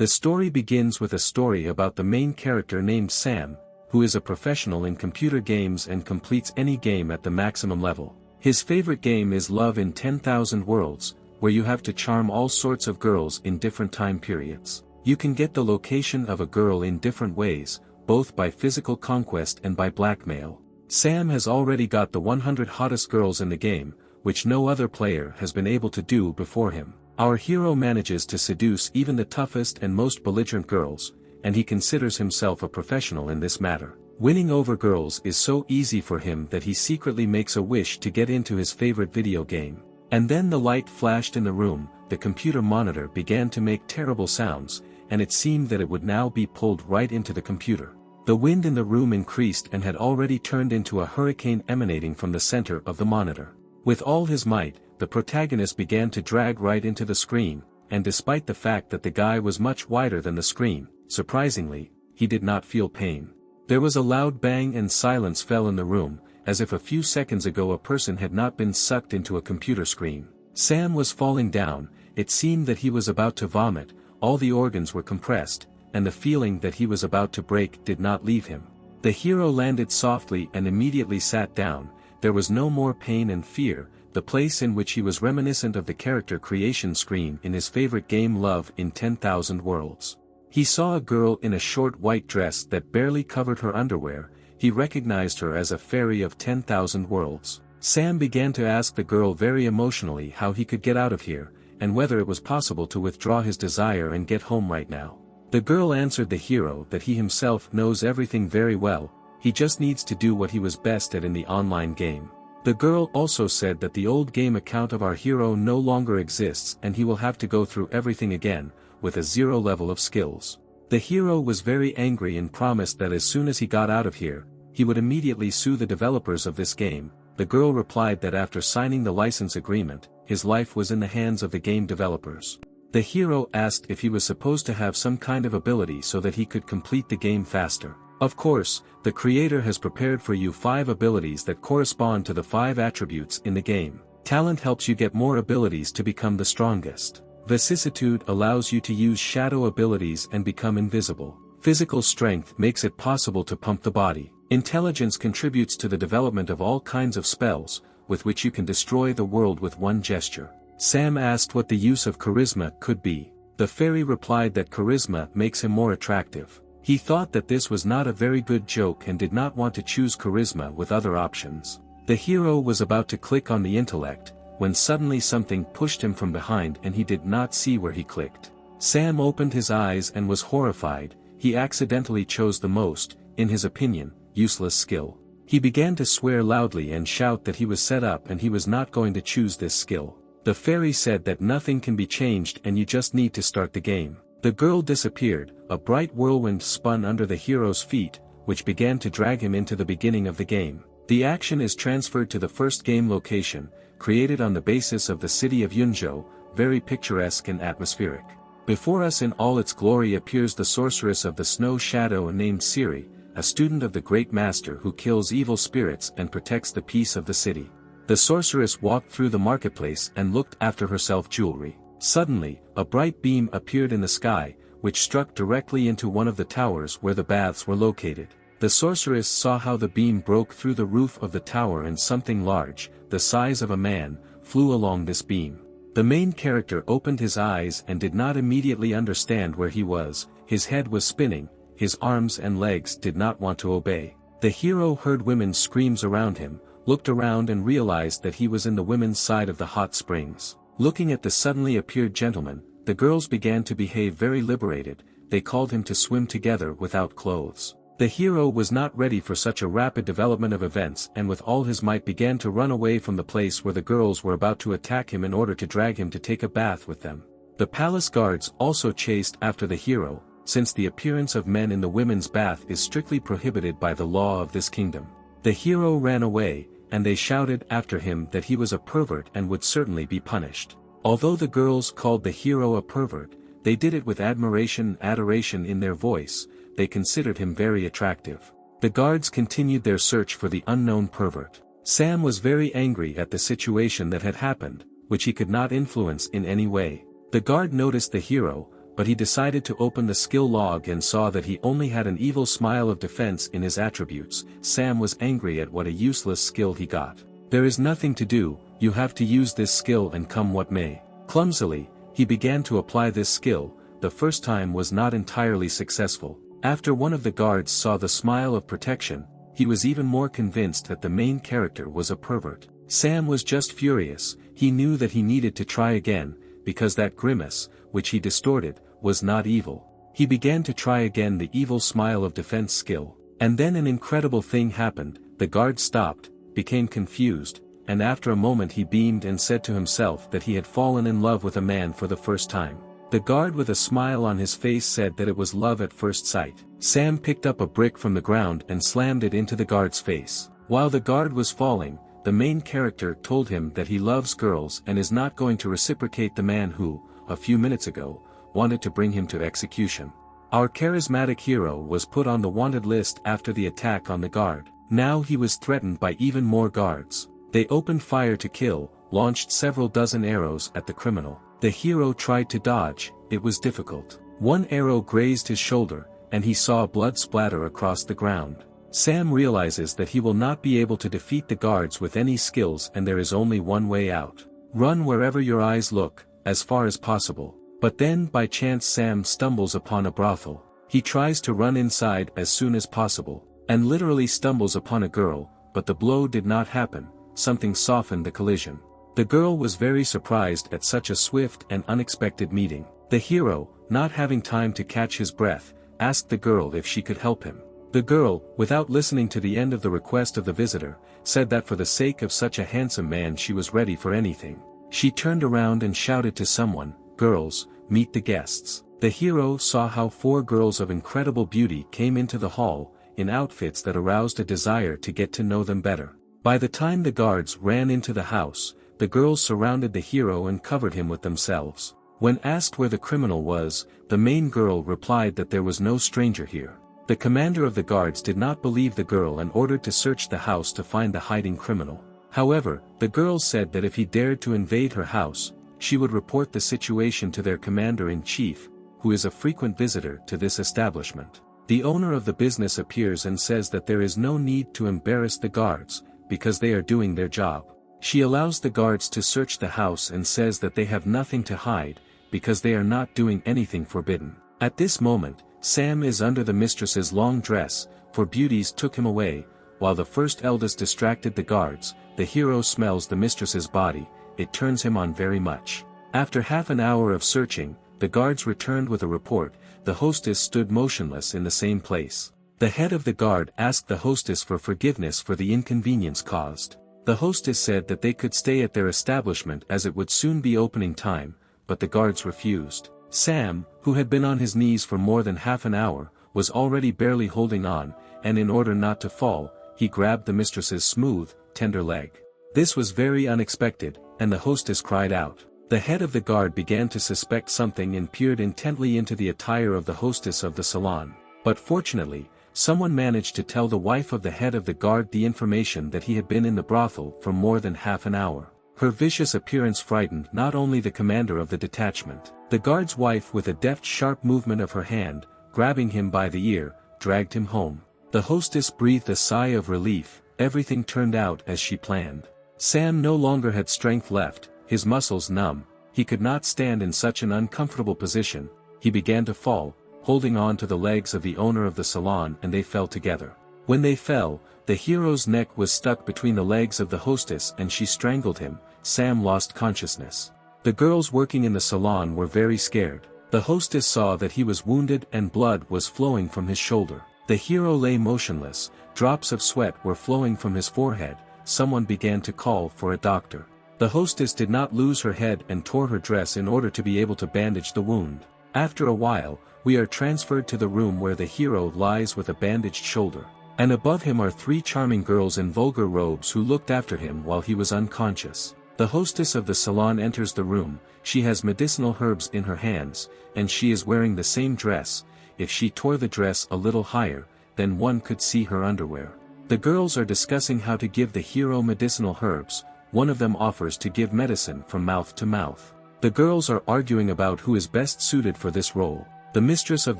The story begins with a story about the main character named Sam, who is a professional in computer games and completes any game at the maximum level. His favorite game is Love in 10,000 Worlds, where you have to charm all sorts of girls in different time periods. You can get the location of a girl in different ways, both by physical conquest and by blackmail. Sam has already got the 100 hottest girls in the game, which no other player has been able to do before him. Our hero manages to seduce even the toughest and most belligerent girls, and he considers himself a professional in this matter. Winning over girls is so easy for him that he secretly makes a wish to get into his favorite video game. And then the light flashed in the room, the computer monitor began to make terrible sounds, and it seemed that it would now be pulled right into the computer. The wind in the room increased and had already turned into a hurricane emanating from the center of the monitor. With all his might, the protagonist began to drag right into the screen, and despite the fact that the guy was much wider than the screen, surprisingly, he did not feel pain. There was a loud bang and silence fell in the room, as if a few seconds ago a person had not been sucked into a computer screen. Sam was falling down, it seemed that he was about to vomit, all the organs were compressed, and the feeling that he was about to break did not leave him. The hero landed softly and immediately sat down. There was no more pain and fear, the place in which he was reminiscent of the character creation screen in his favorite game Love in 10,000 Worlds. He saw a girl in a short white dress that barely covered her underwear. He recognized her as a fairy of 10,000 Worlds. Sam began to ask the girl very emotionally how he could get out of here, and whether it was possible to withdraw his desire and get home right now. The girl answered the hero that he himself knows everything very well, he just needs to do what he was best at in the online game. The girl also said that the old game account of our hero no longer exists and he will have to go through everything again, with a 0 level of skills. The hero was very angry and promised that as soon as he got out of here, he would immediately sue the developers of this game. The girl replied that after signing the license agreement, his life was in the hands of the game developers. The hero asked if he was supposed to have some kind of ability so that he could complete the game faster. Of course, the creator has prepared for you 5 abilities that correspond to the 5 attributes in the game. Talent helps you get more abilities to become the strongest. Vicissitude allows you to use shadow abilities and become invisible. Physical strength makes it possible to pump the body. Intelligence contributes to the development of all kinds of spells, with which you can destroy the world with one gesture. Sam asked what the use of charisma could be. The fairy replied that charisma makes him more attractive. He thought that this was not a very good joke and did not want to choose charisma with other options. The hero was about to click on the intellect, when suddenly something pushed him from behind and he did not see where he clicked. Sam opened his eyes and was horrified. He accidentally chose the most, in his opinion, useless skill. He began to swear loudly and shout that he was set up and he was not going to choose this skill. The fairy said that nothing can be changed and you just need to start the game. The girl disappeared, a bright whirlwind spun under the hero's feet, which began to drag him into the beginning of the game. The action is transferred to the first game location, created on the basis of the city of Yunjo, very picturesque and atmospheric. Before us in all its glory appears the sorceress of the snow shadow named Siri, a student of the great master who kills evil spirits and protects the peace of the city. The sorceress walked through the marketplace and looked after herself jewelry. Suddenly, a bright beam appeared in the sky, which struck directly into one of the towers where the baths were located. The sorceress saw how the beam broke through the roof of the tower and something large, the size of a man, flew along this beam. The main character opened his eyes and did not immediately understand where he was. His head was spinning, his arms and legs did not want to obey. The hero heard women's screams around him, looked around and realized that he was in the women's side of the hot springs. Looking at the suddenly appeared gentleman, the girls began to behave very liberated. They called him to swim together without clothes. The hero was not ready for such a rapid development of events and with all his might began to run away from the place where the girls were about to attack him in order to drag him to take a bath with them. The palace guards also chased after the hero, since the appearance of men in the women's bath is strictly prohibited by the law of this kingdom. The hero ran away, and they shouted after him that he was a pervert and would certainly be punished. Although the girls called the hero a pervert, they did it with admiration and adoration in their voice. They considered him very attractive. The guards continued their search for the unknown pervert. Sam was very angry at the situation that had happened, which he could not influence in any way. The guard noticed the hero, but he decided to open the skill log and saw that he only had an evil smile of defense in his attributes. Sam was angry at what a useless skill he got. There is nothing to do, you have to use this skill and come what may. Clumsily, he began to apply this skill. The first time was not entirely successful. After one of the guards saw the smile of protection, he was even more convinced that the main character was a pervert. Sam was just furious. He knew that he needed to try again, because that grimace, which he distorted, was not evil. He began to try again the evil smile of defense skill. And then an incredible thing happened. The guard stopped, became confused, and after a moment he beamed and said to himself that he had fallen in love with a man for the first time. The guard with a smile on his face said that it was love at first sight. Sam picked up a brick from the ground and slammed it into the guard's face. While the guard was falling, the main character told him that he loves girls and is not going to reciprocate the man who, a few minutes ago, wanted to bring him to execution. Our charismatic hero was put on the wanted list after the attack on the guard. Now he was threatened by even more guards. They opened fire to kill, launched several dozen arrows at the criminal. The hero tried to dodge, it was difficult. One arrow grazed his shoulder, and he saw blood splatter across the ground. Sam realizes that he will not be able to defeat the guards with any skills and there is only one way out. Run wherever your eyes look, as far as possible. But then by chance Sam stumbles upon a brothel. He tries to run inside as soon as possible, and literally stumbles upon a girl, but the blow did not happen, something softened the collision. The girl was very surprised at such a swift and unexpected meeting. The hero, not having time to catch his breath, asked the girl if she could help him. The girl, without listening to the end of the request of the visitor, said that for the sake of such a handsome man she was ready for anything. She turned around and shouted to someone, "Girls, meet the guests." The hero saw how 4 girls of incredible beauty came into the hall, in outfits that aroused a desire to get to know them better. By the time the guards ran into the house, the girls surrounded the hero and covered him with themselves. When asked where the criminal was, the main girl replied that there was no stranger here. The commander of the guards did not believe the girl and ordered to search the house to find the hiding criminal. However, the girls said that if he dared to invade her house, she would report the situation to their commander-in-chief, who is a frequent visitor to this establishment. The owner of the business appears and says that there is no need to embarrass the guards, because they are doing their job. She allows the guards to search the house and says that they have nothing to hide, because they are not doing anything forbidden. At this moment, Sam is under the mistress's long dress, for beauties took him away. While the first eldest distracted the guards, the hero smells the mistress's body, it turns him on very much. After half an hour of searching, the guards returned with a report. The hostess stood motionless in the same place. The head of the guard asked the hostess for forgiveness for the inconvenience caused. The hostess said that they could stay at their establishment as it would soon be opening time, but the guards refused. Sam, who had been on his knees for more than half an hour, was already barely holding on, and in order not to fall, he grabbed the mistress's smooth, tender leg. This was very unexpected, and the hostess cried out. The head of the guard began to suspect something and peered intently into the attire of the hostess of the salon. But fortunately, someone managed to tell the wife of the head of the guard the information that he had been in the brothel for more than half an hour. Her vicious appearance frightened not only the commander of the detachment. The guard's wife, with a deft sharp movement of her hand, grabbing him by the ear, dragged him home. The hostess breathed a sigh of relief. Everything turned out as she planned. Sam no longer had strength left, his muscles numb, he could not stand in such an uncomfortable position. He began to fall, holding on to the legs of the owner of the salon, and they fell together. When they fell, the hero's neck was stuck between the legs of the hostess and she strangled him. Sam lost consciousness. The girls working in the salon were very scared. The hostess saw that he was wounded and blood was flowing from his shoulder. The hero lay motionless, drops of sweat were flowing from his forehead. Someone began to call for a doctor. The hostess did not lose her head and tore her dress in order to be able to bandage the wound. After a while, we are transferred to the room where the hero lies with a bandaged shoulder. And above him are 3 charming girls in vulgar robes who looked after him while he was unconscious. The hostess of the salon enters the room. She has medicinal herbs in her hands, and she is wearing the same dress. If she tore the dress a little higher, then one could see her underwear. The girls are discussing how to give the hero medicinal herbs. One of them offers to give medicine from mouth to mouth. The girls are arguing about who is best suited for this role. The mistress of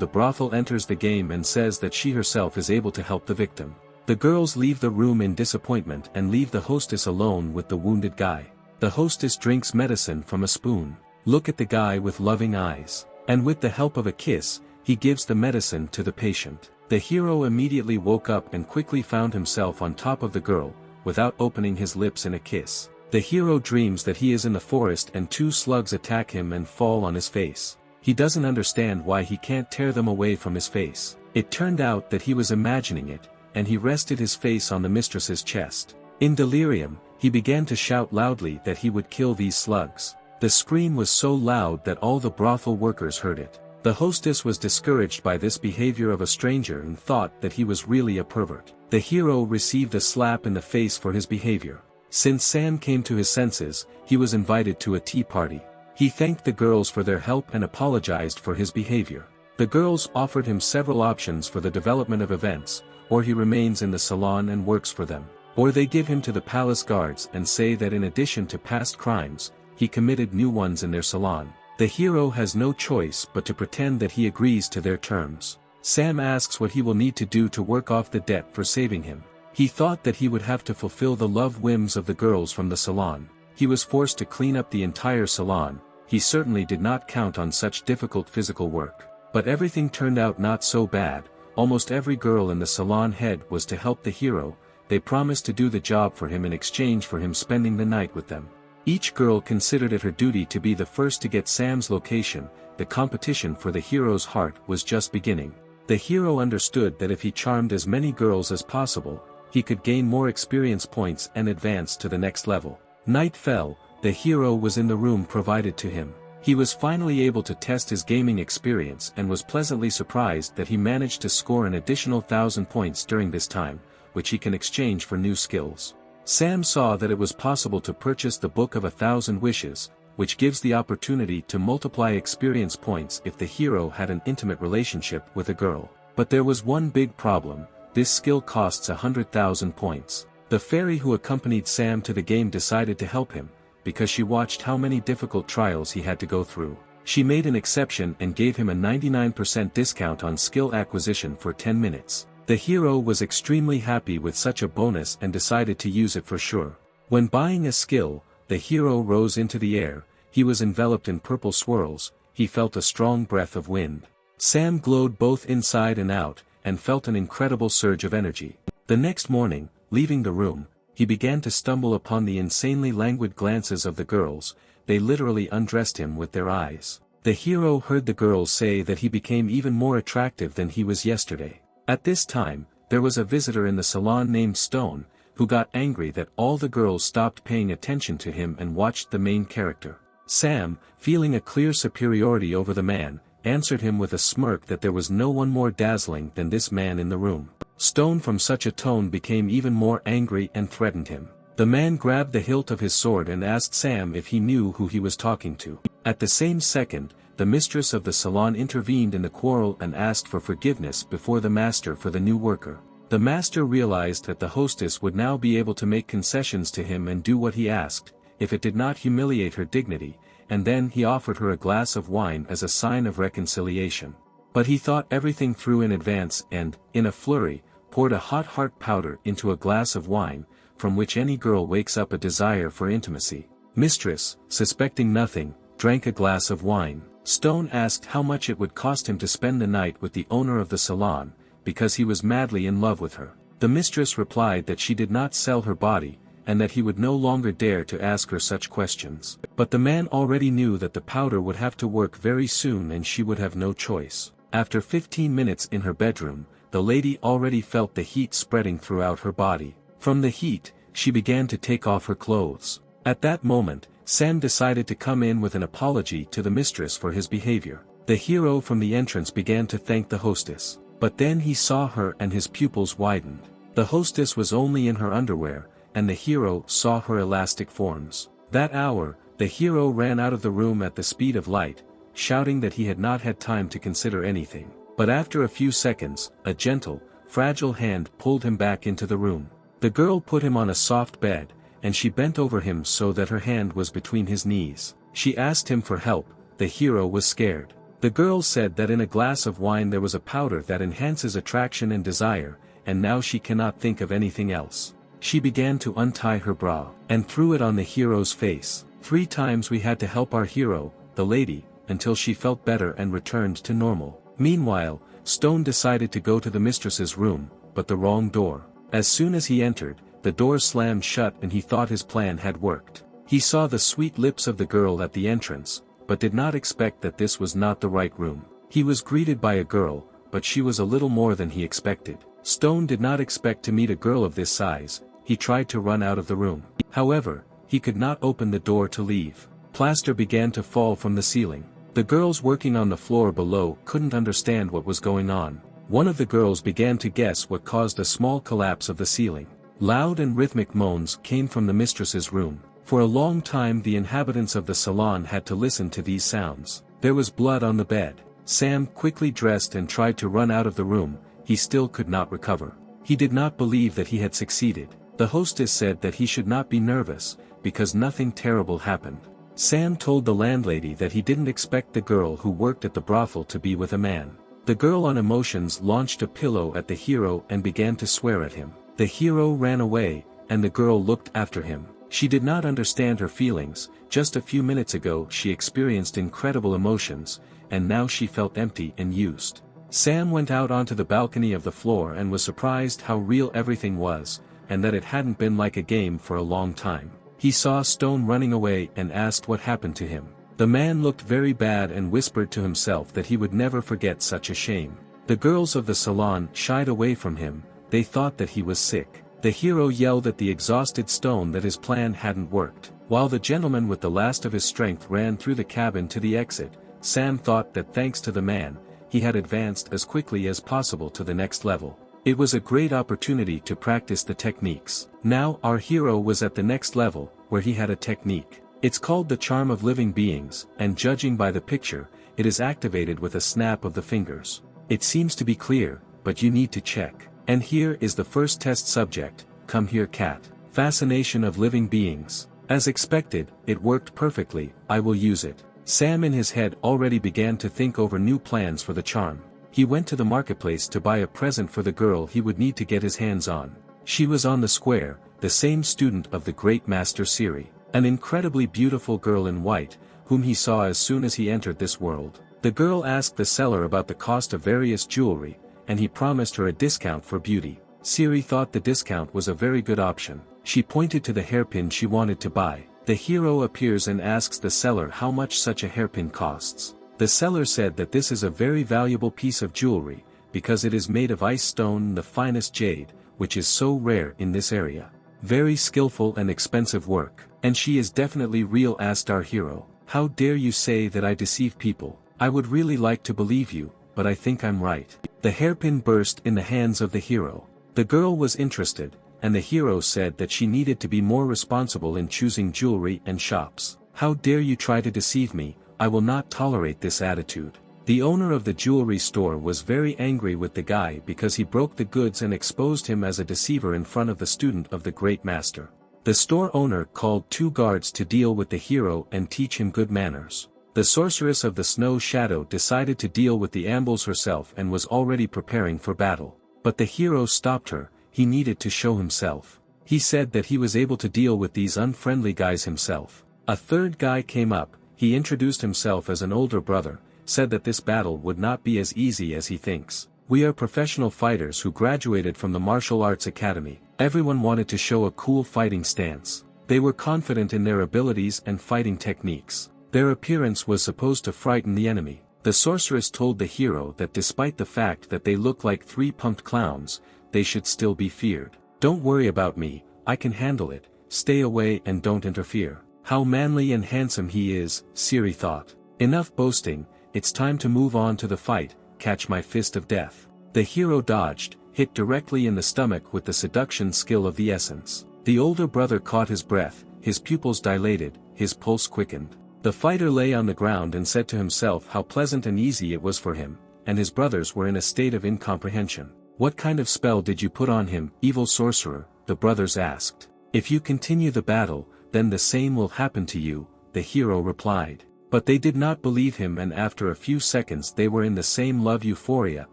the brothel enters the game and says that she herself is able to help the victim. The girls leave the room in disappointment and leave the hostess alone with the wounded guy. The hostess drinks medicine from a spoon. Look at the guy with loving eyes. And with the help of a kiss, he gives the medicine to the patient. The hero immediately woke up and quickly found himself on top of the girl, without opening his lips in a kiss. The hero dreams that he is in the forest and two slugs attack him and fall on his face. He doesn't understand why he can't tear them away from his face. It turned out that he was imagining it, and he rested his face on the mistress's chest. In delirium, he began to shout loudly that he would kill these slugs. The scream was so loud that all the brothel workers heard it. The hostess was discouraged by this behavior of a stranger and thought that he was really a pervert. The hero received a slap in the face for his behavior. Since Sam came to his senses, he was invited to a tea party. He thanked the girls for their help and apologized for his behavior. The girls offered him several options for the development of events, or he remains in the salon and works for them, or they give him to the palace guards and say that in addition to past crimes, he committed new ones in their salon. The hero has no choice but to pretend that he agrees to their terms. Sam asks what he will need to do to work off the debt for saving him. He thought that he would have to fulfill the love whims of the girls from the salon. He was forced to clean up the entire salon. He certainly did not count on such difficult physical work. But everything turned out not so bad. Almost every girl in the salon head was to help the hero. They promised to do the job for him in exchange for him spending the night with them. Each girl considered it her duty to be the first to get Sam's location. The competition for the hero's heart was just beginning. The hero understood that if he charmed as many girls as possible, he could gain more experience points and advance to the next level. Night fell. The hero was in the room provided to him. He was finally able to test his gaming experience and was pleasantly surprised that he managed to score an additional 1,000 points during this time, which he can exchange for new skills. Sam saw that it was possible to purchase the Book of 1,000 Wishes, which gives the opportunity to multiply experience points if the hero had an intimate relationship with a girl. But there was one big problem. This skill costs 100,000 points. The fairy who accompanied Sam to the game decided to help him, because she watched how many difficult trials he had to go through. She made an exception and gave him a 99% discount on skill acquisition for 10 minutes. The hero was extremely happy with such a bonus and decided to use it for sure. When buying a skill, the hero rose into the air. He was enveloped in purple swirls. He felt a strong breath of wind. Sam glowed both inside and out, and felt an incredible surge of energy. The next morning, leaving the room, he began to stumble upon the insanely languid glances of the girls. They literally undressed him with their eyes. The hero heard the girls say that he became even more attractive than he was yesterday. At this time, there was a visitor in the salon named Stone, who got angry that all the girls stopped paying attention to him and watched the main character. Sam, feeling a clear superiority over the man, answered him with a smirk that there was no one more dazzling than this man in the room. Stone from such a tone became even more angry and threatened him. The man grabbed the hilt of his sword and asked Sam if he knew who he was talking to. At the same second, the mistress of the salon intervened in the quarrel and asked for forgiveness before the master for the new worker. The master realized that the hostess would now be able to make concessions to him and do what he asked, if it did not humiliate her dignity, and then he offered her a glass of wine as a sign of reconciliation. But he thought everything through in advance and, in a flurry, poured a hot heart powder into a glass of wine, from which any girl wakes up a desire for intimacy. Mistress, suspecting nothing, drank a glass of wine. Stone asked how much it would cost him to spend the night with the owner of the salon, because he was madly in love with her. The mistress replied that she did not sell her body, and that he would no longer dare to ask her such questions. But the man already knew that the powder would have to work very soon and she would have no choice. After 15 minutes in her bedroom, the lady already felt the heat spreading throughout her body. From the heat, she began to take off her clothes. At that moment, Sam decided to come in with an apology to the mistress for his behavior. The hero from the entrance began to thank the hostess. But then he saw her and his pupils widened. The hostess was only in her underwear, and the hero saw her elastic forms. That hour, the hero ran out of the room at the speed of light, shouting that he had not had time to consider anything. But after a few seconds, a gentle, fragile hand pulled him back into the room. The girl put him on a soft bed, and she bent over him so that her hand was between his knees. She asked him for help. The hero was scared. The girl said that in a glass of wine there was a powder that enhances attraction and desire, and now she cannot think of anything else. She began to untie her bra, and threw it on the hero's face. 3 times we had to help our hero, the lady, until she felt better and returned to normal. Meanwhile, Stone decided to go to the mistress's room, but the wrong door. As soon as he entered, the door slammed shut and he thought his plan had worked. He saw the sweet lips of the girl at the entrance, but did not expect that this was not the right room. He was greeted by a girl, but she was a little more than he expected. Stone did not expect to meet a girl of this size. He tried to run out of the room. However, he could not open the door to leave. Plaster began to fall from the ceiling. The girls working on the floor below couldn't understand what was going on. One of the girls began to guess what caused a small collapse of the ceiling. Loud and rhythmic moans came from the mistress's room. For a long time the inhabitants of the salon had to listen to these sounds. There was blood on the bed. Sam quickly dressed and tried to run out of the room. He still could not recover. He did not believe that he had succeeded. The hostess said that he should not be nervous, because nothing terrible happened. Sam told the landlady that he didn't expect the girl who worked at the brothel to be with a man. The girl on emotions launched a pillow at the hero and began to swear at him. The hero ran away, and the girl looked after him. She did not understand her feelings. Just a few minutes ago she experienced incredible emotions, and now she felt empty and used. Sam went out onto the balcony of the floor and was surprised how real everything was, and that it hadn't been like a game for a long time. He saw Stone running away and asked what happened to him. The man looked very bad and whispered to himself that he would never forget such a shame. The girls of the salon shied away from him. They thought that he was sick. The hero yelled at the exhausted Stone that his plan hadn't worked. While the gentleman with the last of his strength ran through the cabin to the exit, Sam thought that thanks to the man, he had advanced as quickly as possible to the next level. It was a great opportunity to practice the techniques. Now our hero was at the next level, where he had a technique. It's called the Charm of Living Beings, and judging by the picture, it is activated with a snap of the fingers. It seems to be clear, but you need to check. And here is the first test subject. Come here, cat. Fascination of living beings. As expected, it worked perfectly. I will use it. Sam in his head already began to think over new plans for the charm. He went to the marketplace to buy a present for the girl he would need to get his hands on. She was on the square, the same student of the great master Siri. An incredibly beautiful girl in white, whom he saw as soon as he entered this world. The girl asked the seller about the cost of various jewelry, and he promised her a discount for beauty. Siri thought the discount was a very good option. She pointed to the hairpin she wanted to buy. The hero appears and asks the seller how much such a hairpin costs. The seller said that this is a very valuable piece of jewelry, because it is made of ice stone, the finest jade, which is so rare in this area. Very skillful and expensive work. And she is definitely real, asked our hero. How dare you say that I deceive people? I would really like to believe you, but I think I'm right. The hairpin burst in the hands of the hero. The girl was interested, and the hero said that she needed to be more responsible in choosing jewelry and shops. How dare you try to deceive me? I will not tolerate this attitude. The owner of the jewelry store was very angry with the guy because he broke the goods and exposed him as a deceiver in front of the student of the great master. The store owner called 2 guards to deal with the hero and teach him good manners. The sorceress of the snow shadow decided to deal with the ambles herself and was already preparing for battle. But the hero stopped her. He needed to show himself. He said that he was able to deal with these unfriendly guys himself. A third guy came up. He introduced himself as an older brother, said that this battle would not be as easy as he thinks. We are professional fighters who graduated from the martial arts academy. Everyone wanted to show a cool fighting stance. They were confident in their abilities and fighting techniques. Their appearance was supposed to frighten the enemy. The sorceress told the hero that despite the fact that they look like 3 pumped clowns, they should still be feared. Don't worry about me, I can handle it. Stay away and don't interfere. How manly and handsome he is, Siri thought. Enough boasting, it's time to move on to the fight. Catch my fist of death. The hero dodged, hit directly in the stomach with the seduction skill of the essence. The older brother caught his breath, his pupils dilated, his pulse quickened. The fighter lay on the ground and said to himself how pleasant and easy it was for him, and his brothers were in a state of incomprehension. What kind of spell did you put on him, evil sorcerer? The brothers asked. If you continue the battle, then the same will happen to you. the hero replied. But they did not believe him, and after a few seconds they were in the same love euphoria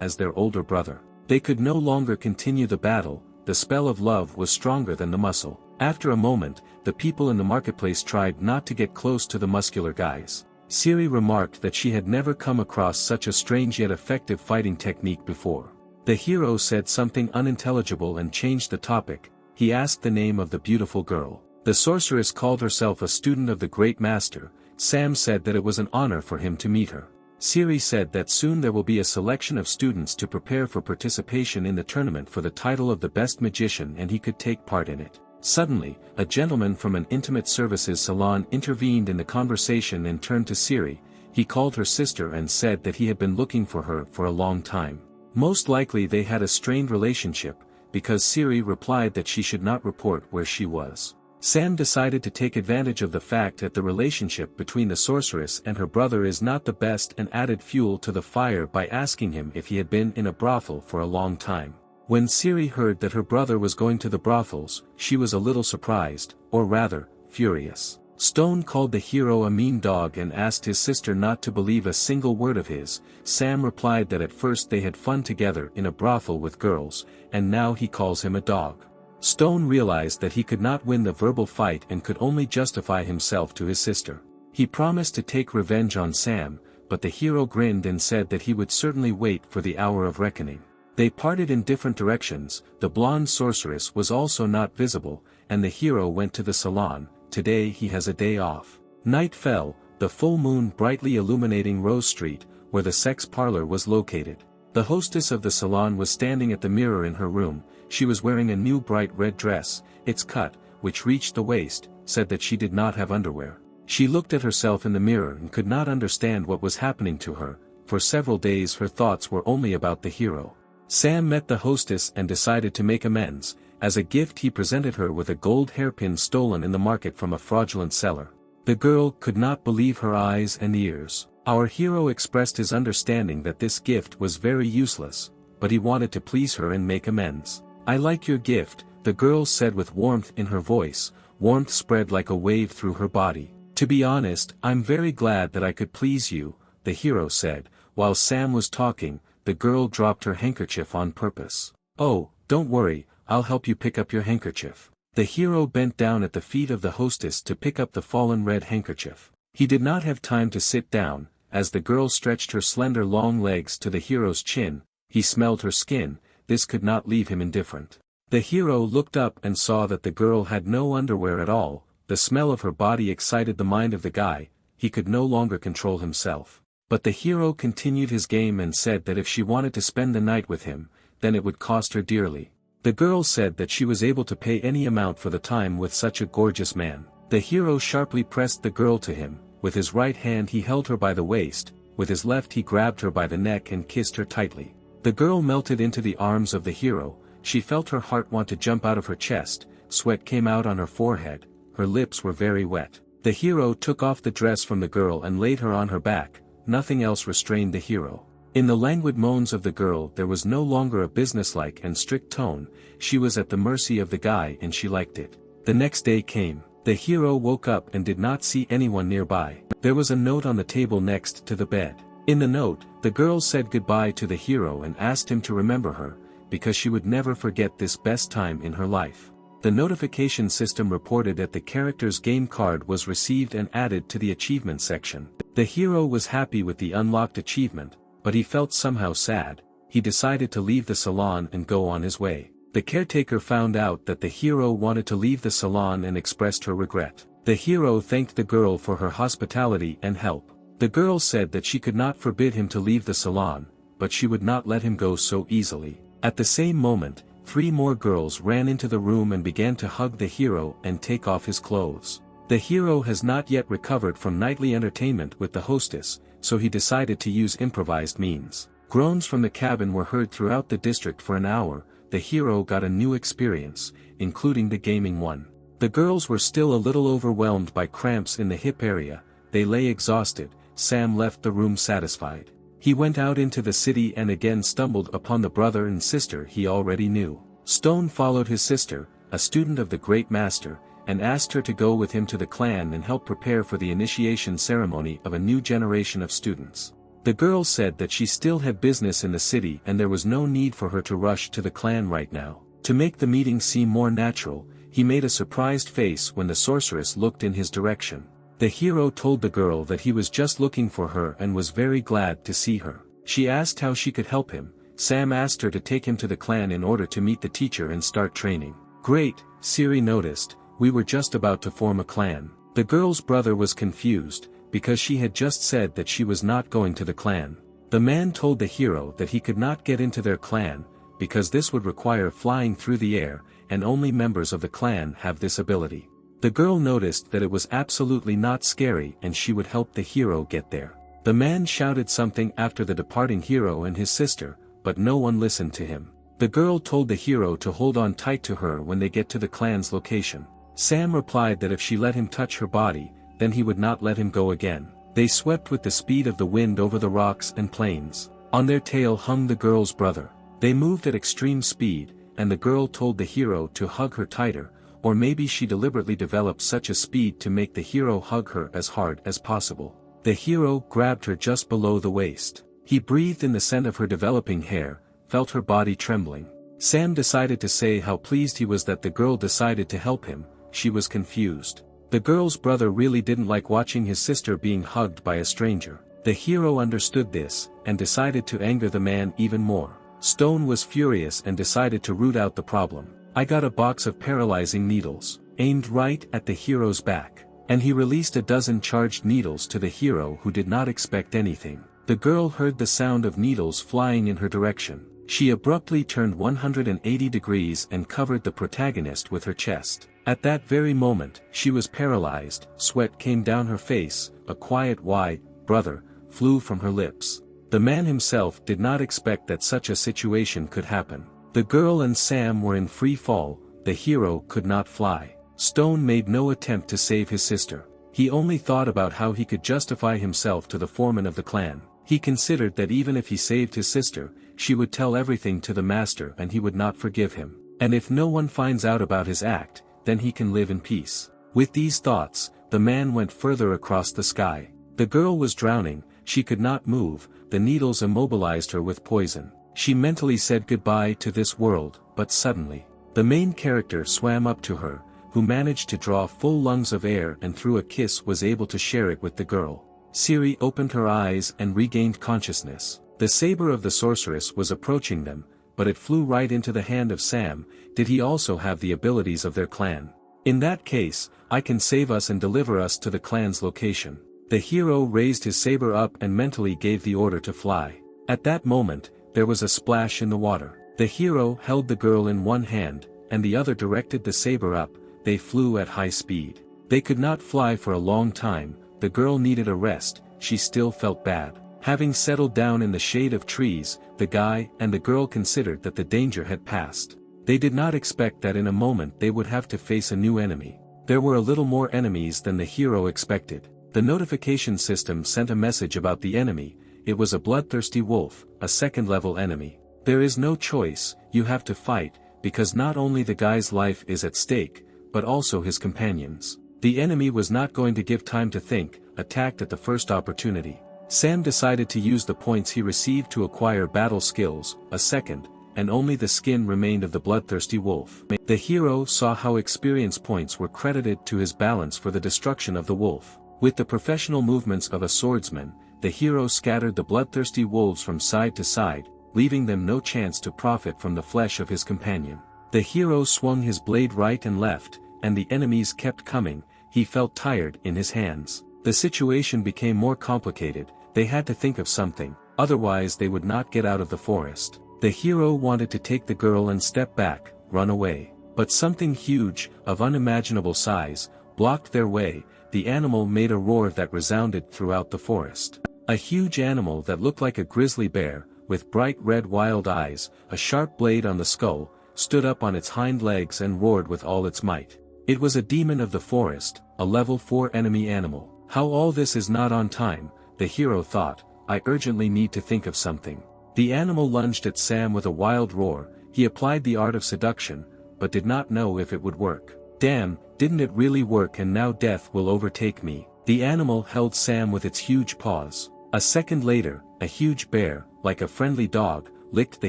as their older brother. They could no longer continue the battle, the spell of love was stronger than the muscle. After a moment, the people in the marketplace tried not to get close to the muscular guys. Siri remarked that she had never come across such a strange yet effective fighting technique before. The hero said something unintelligible and changed the topic. He asked the name of the beautiful girl. The sorceress called herself a student of the great master. Sam said that it was an honor for him to meet her. Siri said that soon there will be a selection of students to prepare for participation in the tournament for the title of the best magician, and he could take part in it. Suddenly, a gentleman from an intimate services salon intervened in the conversation and turned to Siri. He called her sister and said that he had been looking for her for a long time. Most likely they had a strained relationship, because Siri replied that she should not report where she was. Sam decided to take advantage of the fact that the relationship between the sorceress and her brother is not the best, and added fuel to the fire by asking him if he had been in a brothel for a long time. When Siri heard that her brother was going to the brothels, she was a little surprised, or rather, furious. Stone called the hero a mean dog and asked his sister not to believe a single word of his. Sam replied that at first they had fun together in a brothel with girls, and now he calls him a dog. Stone realized that he could not win the verbal fight and could only justify himself to his sister. He promised to take revenge on Sam, but the hero grinned and said that he would certainly wait for the hour of reckoning. They parted in different directions. The blonde sorceress was also not visible, and the hero went to the salon. Today he has a day off. Night fell, the full moon brightly illuminating Rose Street, where the sex parlor was located. The hostess of the salon was standing at the mirror in her room. She was wearing a new bright red dress. Its cut, which reached the waist, said that she did not have underwear. She looked at herself in the mirror and could not understand what was happening to her. For several days her thoughts were only about the hero. Sam met the hostess and decided to make amends. As a gift he presented her with a gold hairpin stolen in the market from a fraudulent seller. The girl could not believe her eyes and ears. Our hero expressed his understanding that this gift was very useless, but he wanted to please her and make amends. "I like your gift," the girl said with warmth in her voice. Warmth spread like a wave through her body. "To be honest, I'm very glad that I could please you," the hero said. While Sam was talking, the girl dropped her handkerchief on purpose. "Oh, don't worry, I'll help you pick up your handkerchief." The hero bent down at the feet of the hostess to pick up the fallen red handkerchief. He did not have time to sit down. As the girl stretched her slender long legs to the hero's chin, he smelled her skin. This could not leave him indifferent. The hero looked up and saw that the girl had no underwear at all. The smell of her body excited the mind of the guy. He could no longer control himself. But the hero continued his game and said that if she wanted to spend the night with him, then it would cost her dearly. The girl said that she was able to pay any amount for the time with such a gorgeous man. The hero sharply pressed the girl to him. With his right hand he held her by the waist, with his left he grabbed her by the neck and kissed her tightly. The girl melted into the arms of the hero. She felt her heart want to jump out of her chest. Sweat came out on her forehead. Her lips were very wet. The hero took off the dress from the girl and laid her on her back. Nothing else restrained the hero. In the languid moans of the girl there was no longer a businesslike and strict tone. She was at the mercy of the guy and she liked it. The next day came. The hero woke up and did not see anyone nearby. There was a note on the table next to the bed. In the note, the girl said goodbye to the hero and asked him to remember her, because she would never forget this best time in her life. The notification system reported that the character's game card was received and added to the achievement section. The hero was happy with the unlocked achievement, but he felt somehow sad. He decided to leave the salon and go on his way. The caretaker found out that the hero wanted to leave the salon and expressed her regret. The hero thanked the girl for her hospitality and help. The girl said that she could not forbid him to leave the salon, but she would not let him go so easily. At the same moment, 3 more girls ran into the room and began to hug the hero and take off his clothes. The hero has not yet recovered from nightly entertainment with the hostess, so he decided to use improvised means. Groans from the cabin were heard throughout the district for an hour. The hero got a new experience, including the gaming one. The girls were still a little overwhelmed by cramps in the hip area. They lay exhausted. Sam left the room satisfied. He went out into the city and again stumbled upon the brother and sister he already knew. Stone followed his sister, a student of the great master, and asked her to go with him to the clan and help prepare for the initiation ceremony of a new generation of students. The girl said that she still had business in the city and there was no need for her to rush to the clan right now. To make the meeting seem more natural, he made a surprised face when the sorceress looked in his direction. The hero told the girl that he was just looking for her and was very glad to see her. She asked how she could help him. Sam asked her to take him to the clan in order to meet the teacher and start training. Great, Siri noticed, we were just about to form a clan. The girl's brother was confused, because she had just said that she was not going to the clan. The man told the hero that he could not get into their clan, because this would require flying through the air, and only members of the clan have this ability. The girl noticed that it was absolutely not scary and she would help the hero get there. The man shouted something after the departing hero and his sister, but no one listened to him. The girl told the hero to hold on tight to her when they get to the clan's location. Sam replied that if she let him touch her body, then he would not let him go again. They swept with the speed of the wind over the rocks and plains. On their tail hung the girl's brother. They moved at extreme speed, and the girl told the hero to hug her tighter, or maybe she deliberately developed such a speed to make the hero hug her as hard as possible. The hero grabbed her just below the waist. He breathed in the scent of her developing hair, felt her body trembling. Sam decided to say how pleased he was that the girl decided to help him. She was confused. The girl's brother really didn't like watching his sister being hugged by a stranger. The hero understood this, and decided to anger the man even more. Stone was furious and decided to root out the problem. I got a box of paralyzing needles, aimed right at the hero's back, and he released a dozen charged needles to the hero who did not expect anything. The girl heard the sound of needles flying in her direction. She abruptly turned 180 degrees and covered the protagonist with her chest. At that very moment, she was paralyzed, sweat came down her face, a quiet "Why, brother," flew from her lips. The man himself did not expect that such a situation could happen. The girl and Sam were in free fall, the hero could not fly. Stone made no attempt to save his sister. He only thought about how he could justify himself to the foreman of the clan. He considered that even if he saved his sister, she would tell everything to the master and he would not forgive him. And if no one finds out about his act, then he can live in peace. With these thoughts, the man went further across the sky. The girl was drowning, she could not move, the needles immobilized her with poison. She mentally said goodbye to this world, but suddenly, the main character swam up to her, who managed to draw full lungs of air and through a kiss was able to share it with the girl. Siri opened her eyes and regained consciousness. The saber of the sorceress was approaching them, but it flew right into the hand of Sam. Did he also have the abilities of their clan? In that case, I can save us and deliver us to the clan's location. The hero raised his saber up and mentally gave the order to fly. At that moment, there was a splash in the water. The hero held the girl in one hand, and the other directed the saber up. They flew at high speed. They could not fly for a long time, the girl needed a rest, she still felt bad. Having settled down in the shade of trees, the guy and the girl considered that the danger had passed. They did not expect that in a moment they would have to face a new enemy. There were a little more enemies than the hero expected. The notification system sent a message about the enemy. It was a bloodthirsty wolf, a second-level enemy. There is no choice, you have to fight, because not only the guy's life is at stake, but also his companions. The enemy was not going to give time to think, attacked at the first opportunity. Sam decided to use the points he received to acquire battle skills, a second, and only the skin remained of the bloodthirsty wolf. The hero saw how experience points were credited to his balance for the destruction of the wolf. With the professional movements of a swordsman, the hero scattered the bloodthirsty wolves from side to side, leaving them no chance to profit from the flesh of his companion. The hero swung his blade right and left, and the enemies kept coming. He felt tired in his hands. The situation became more complicated. They had to think of something, otherwise they would not get out of the forest. The hero wanted to take the girl and step back, run away. But something huge, of unimaginable size, blocked their way. The animal made a roar that resounded throughout the forest. A huge animal that looked like a grizzly bear, with bright red wild eyes, a sharp blade on the skull, stood up on its hind legs and roared with all its might. It was a demon of the forest, a level 4 enemy animal. How all this is not on time, the hero thought. I urgently need to think of something. The animal lunged at Sam with a wild roar. He applied the art of seduction, but did not know if it would work. Damn, didn't it really work, and now death will overtake me. The animal held Sam with its huge paws. A second later, a huge bear, like a friendly dog, licked the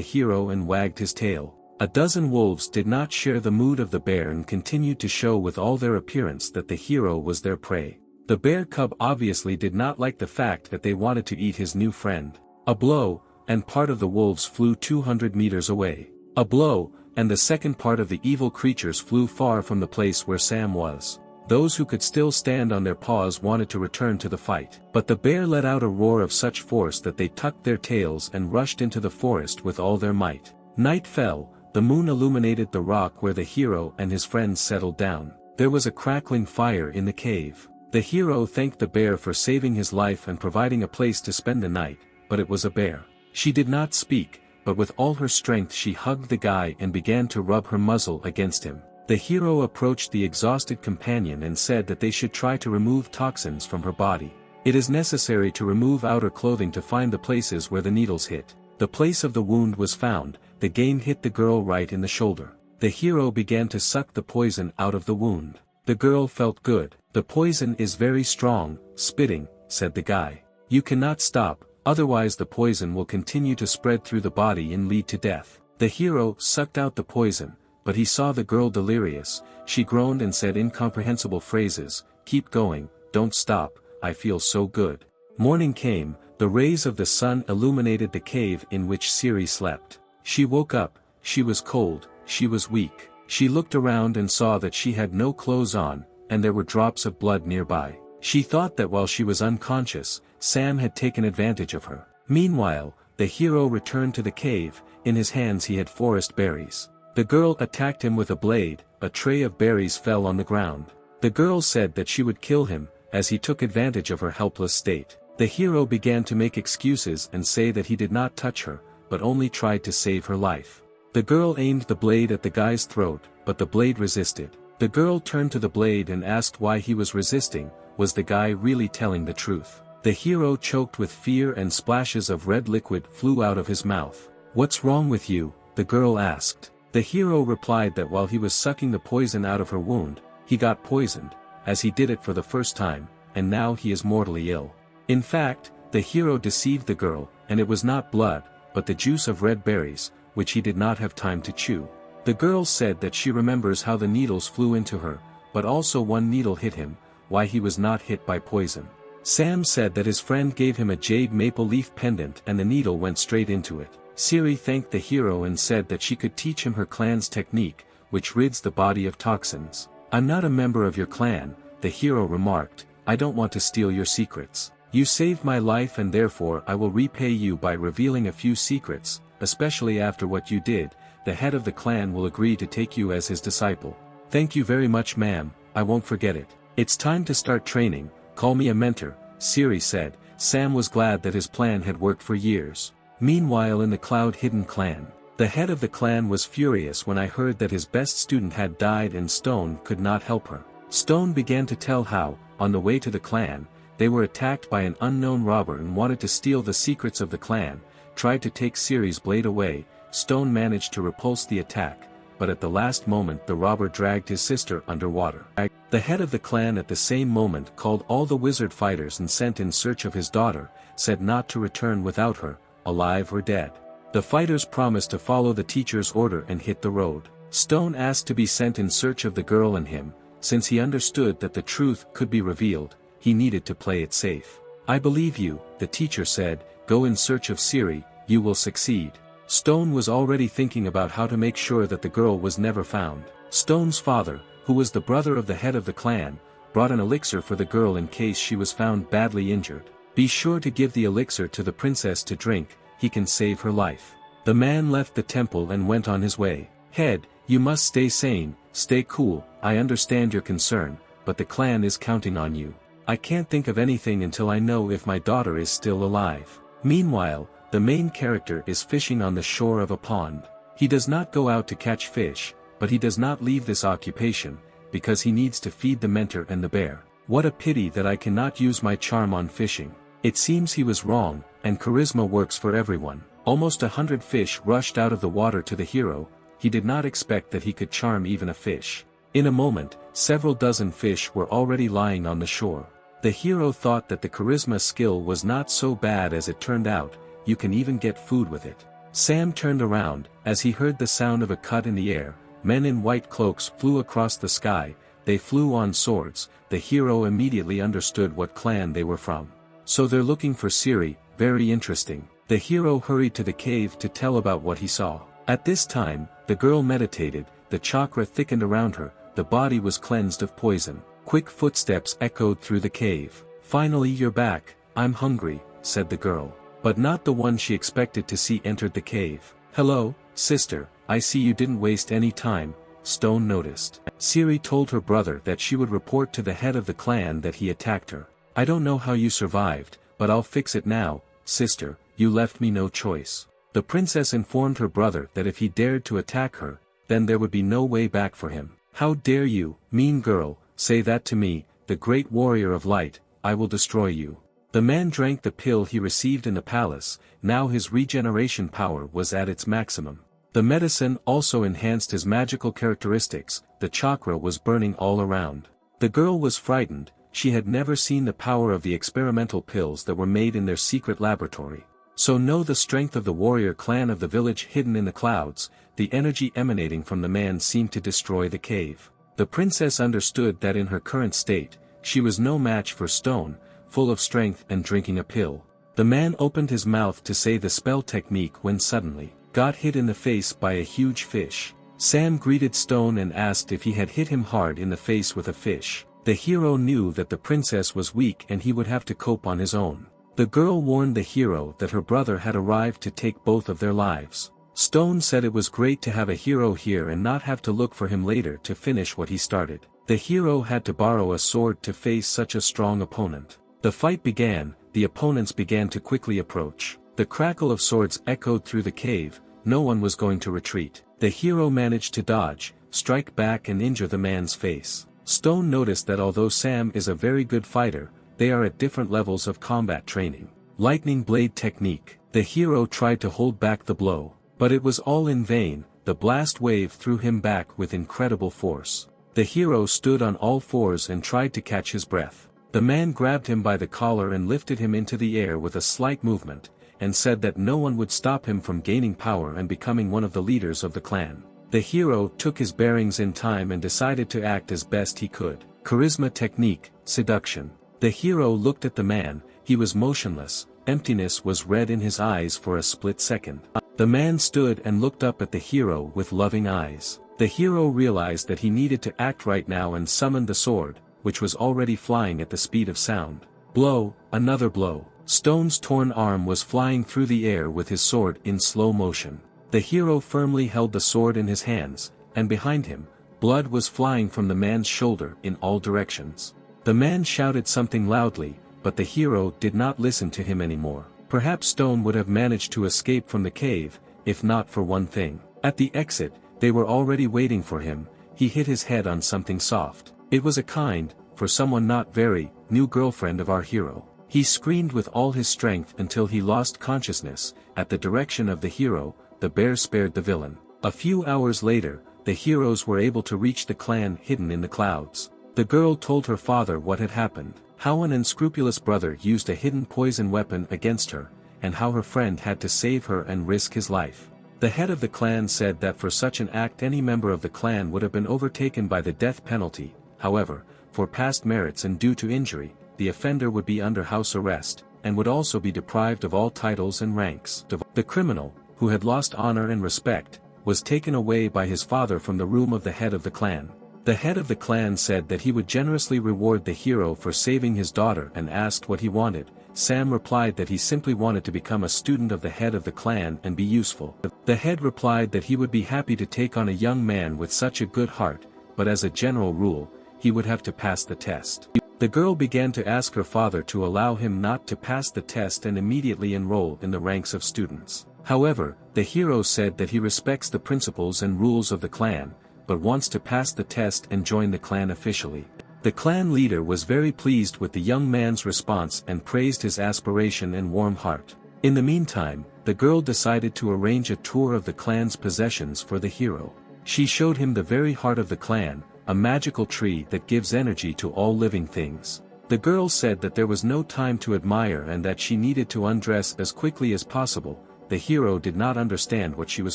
hero and wagged his tail. A dozen wolves did not share the mood of the bear and continued to show with all their appearance that the hero was their prey. The bear cub obviously did not like the fact that they wanted to eat his new friend. A blow, and part of the wolves flew 200 meters away. A blow, and the second part of the evil creatures flew far from the place where Sam was. Those who could still stand on their paws wanted to return to the fight. But the bear let out a roar of such force that they tucked their tails and rushed into the forest with all their might. Night fell, the moon illuminated the rock where the hero and his friends settled down. There was a crackling fire in the cave. The hero thanked the bear for saving his life and providing a place to spend the night, but it was a bear. She did not speak, but with all her strength she hugged the guy and began to rub her muzzle against him. The hero approached the exhausted companion and said that they should try to remove toxins from her body. It is necessary to remove outer clothing to find the places where the needles hit. The place of the wound was found, the game hit the girl right in the shoulder. The hero began to suck the poison out of the wound. The girl felt good. The poison is very strong, spitting, said the guy. You cannot stop, otherwise the poison will continue to spread through the body and lead to death. The hero sucked out the poison, but he saw the girl delirious. She groaned and said incomprehensible phrases. Keep going, don't stop, I feel so good. Morning came, the rays of the sun illuminated the cave in which Siri slept. She woke up, she was cold, she was weak. She looked around and saw that she had no clothes on, and there were drops of blood nearby. She thought that while she was unconscious, Sam had taken advantage of her. Meanwhile, the hero returned to the cave. In his hands he had forest berries. The girl attacked him with a blade, a tray of berries fell on the ground. The girl said that she would kill him, as he took advantage of her helpless state. The hero began to make excuses and say that he did not touch her, but only tried to save her life. The girl aimed the blade at the guy's throat, but the blade resisted. The girl turned to the blade and asked why he was resisting. Was the guy really telling the truth? The hero choked with fear and splashes of red liquid flew out of his mouth. What's wrong with you? The girl asked. The hero replied that while he was sucking the poison out of her wound, he got poisoned, as he did it for the first time, and now he is mortally ill. In fact, the hero deceived the girl, and it was not blood, but the juice of red berries, which he did not have time to chew. The girl said that she remembers how the needles flew into her, but also one needle hit him, why he was not hit by poison. Sam said that his friend gave him a jade maple leaf pendant and the needle went straight into it. Siri thanked the hero and said that she could teach him her clan's technique, which rids the body of toxins. I'm not a member of your clan, the hero remarked. I don't want to steal your secrets. You saved my life and therefore I will repay you by revealing a few secrets, especially after what you did. The head of the clan will agree to take you as his disciple. Thank you very much, ma'am, I won't forget it. It's time to start training, call me a mentor, Siri said. Sam was glad that his plan had worked for years. Meanwhile in the cloud-hidden clan, the head of the clan was furious when I heard that his best student had died and Stone could not help her. Stone began to tell how, on the way to the clan, they were attacked by an unknown robber and wanted to steal the secrets of the clan, tried to take Siri's blade away. Stone managed to repulse the attack, but at the last moment the robber dragged his sister underwater. The head of the clan at the same moment called all the wizard fighters and sent in search of his daughter, said not to return without her, alive or dead. The fighters promised to follow the teacher's order and hit the road. Stone asked to be sent in search of the girl and him, since he understood that the truth could be revealed, he needed to play it safe. I believe you, the teacher said, go in search of Siri, you will succeed. Stone was already thinking about how to make sure that the girl was never found. Stone's father, who was the brother of the head of the clan, brought an elixir for the girl in case she was found badly injured. Be sure to give the elixir to the princess to drink, he can save her life. The man left the temple and went on his way. Head, you must stay sane, stay cool, I understand your concern, but the clan is counting on you. I can't think of anything until I know if my daughter is still alive. Meanwhile, the main character is fishing on the shore of a pond. He does not go out to catch fish, but he does not leave this occupation, because he needs to feed the mentor and the bear. What a pity that I cannot use my charm on fishing. It seems he was wrong, and charisma works for everyone. Almost 100 fish rushed out of the water to the hero. He did not expect that he could charm even a fish. In a moment, several dozen fish were already lying on the shore. The hero thought that the charisma skill was not so bad as it turned out, you can even get food with it. Sam turned around, as he heard the sound of a cut in the air. Men in white cloaks flew across the sky, they flew on swords. The hero immediately understood what clan they were from. So they're looking for Siri, very interesting. The hero hurried to the cave to tell about what he saw. At this time, the girl meditated, the chakra thickened around her, the body was cleansed of poison. Quick footsteps echoed through the cave. Finally you're back, I'm hungry, said the girl. But not the one she expected to see entered the cave. Hello, sister, I see you didn't waste any time, Stone noticed. Siri told her brother that she would report to the head of the clan that he attacked her. I don't know how you survived, but I'll fix it now, sister, you left me no choice. The princess informed her brother that if he dared to attack her, then there would be no way back for him. How dare you, mean girl, say that to me, the great warrior of light, I will destroy you. The man drank the pill he received in the palace, now his regeneration power was at its maximum. The medicine also enhanced his magical characteristics, the chakra was burning all around. The girl was frightened, she had never seen the power of the experimental pills that were made in their secret laboratory. So know the strength of the warrior clan of the village hidden in the clouds, the energy emanating from the man seemed to destroy the cave. The princess understood that in her current state, she was no match for Stone, full of strength and drinking a pill. The man opened his mouth to say the spell technique when suddenly, got hit in the face by a huge fish. Sam greeted Stone and asked if he had hit him hard in the face with a fish. The hero knew that the princess was weak and he would have to cope on his own. The girl warned the hero that her brother had arrived to take both of their lives. Stone said it was great to have a hero here and not have to look for him later to finish what he started. The hero had to borrow a sword to face such a strong opponent. The fight began, the opponents began to quickly approach. The crackle of swords echoed through the cave, no one was going to retreat. The hero managed to dodge, strike back and injure the man's face. Stone noticed that although Sam is a very good fighter, they are at different levels of combat training. Lightning blade technique. The hero tried to hold back the blow, but it was all in vain, the blast wave threw him back with incredible force. The hero stood on all fours and tried to catch his breath. The man grabbed him by the collar and lifted him into the air with a slight movement, and said that no one would stop him from gaining power and becoming one of the leaders of the clan. The hero took his bearings in time and decided to act as best he could. Charisma technique, seduction. The hero looked at the man, he was motionless, emptiness was red in his eyes for a split second. The man stood and looked up at the hero with loving eyes. The hero realized that he needed to act right now and summoned the sword, which was already flying at the speed of sound. Blow, another blow. Stone's torn arm was flying through the air with his sword in slow motion. The hero firmly held the sword in his hands, and behind him, blood was flying from the man's shoulder in all directions. The man shouted something loudly, but the hero did not listen to him anymore. Perhaps Stone would have managed to escape from the cave, if not for one thing. At the exit, they were already waiting for him, he hit his head on something soft. It was a kind, for someone not very, new girlfriend of our hero. He screamed with all his strength until he lost consciousness. At the direction of the hero, the bear spared the villain. A few hours later, the heroes were able to reach the clan hidden in the clouds. The girl told her father what had happened, how an unscrupulous brother used a hidden poison weapon against her, and how her friend had to save her and risk his life. The head of the clan said that for such an act any member of the clan would have been overtaken by the death penalty. However, for past merits and due to injury, the offender would be under house arrest, and would also be deprived of all titles and ranks. The criminal, who had lost honor and respect, was taken away by his father from the room of the head of the clan. The head of the clan said that he would generously reward the hero for saving his daughter and asked what he wanted. Sam replied that he simply wanted to become a student of the head of the clan and be useful. The head replied that he would be happy to take on a young man with such a good heart, but as a general rule, he would have to pass the test. The girl began to ask her father to allow him not to pass the test and immediately enroll in the ranks of students. However, the hero said that he respects the principles and rules of the clan, but wants to pass the test and join the clan officially. The clan leader was very pleased with the young man's response and praised his aspiration and warm heart. In the meantime, the girl decided to arrange a tour of the clan's possessions for the hero. She showed him the very heart of the clan, a magical tree that gives energy to all living things. The girl said that there was no time to admire and that she needed to undress as quickly as possible. The hero did not understand what she was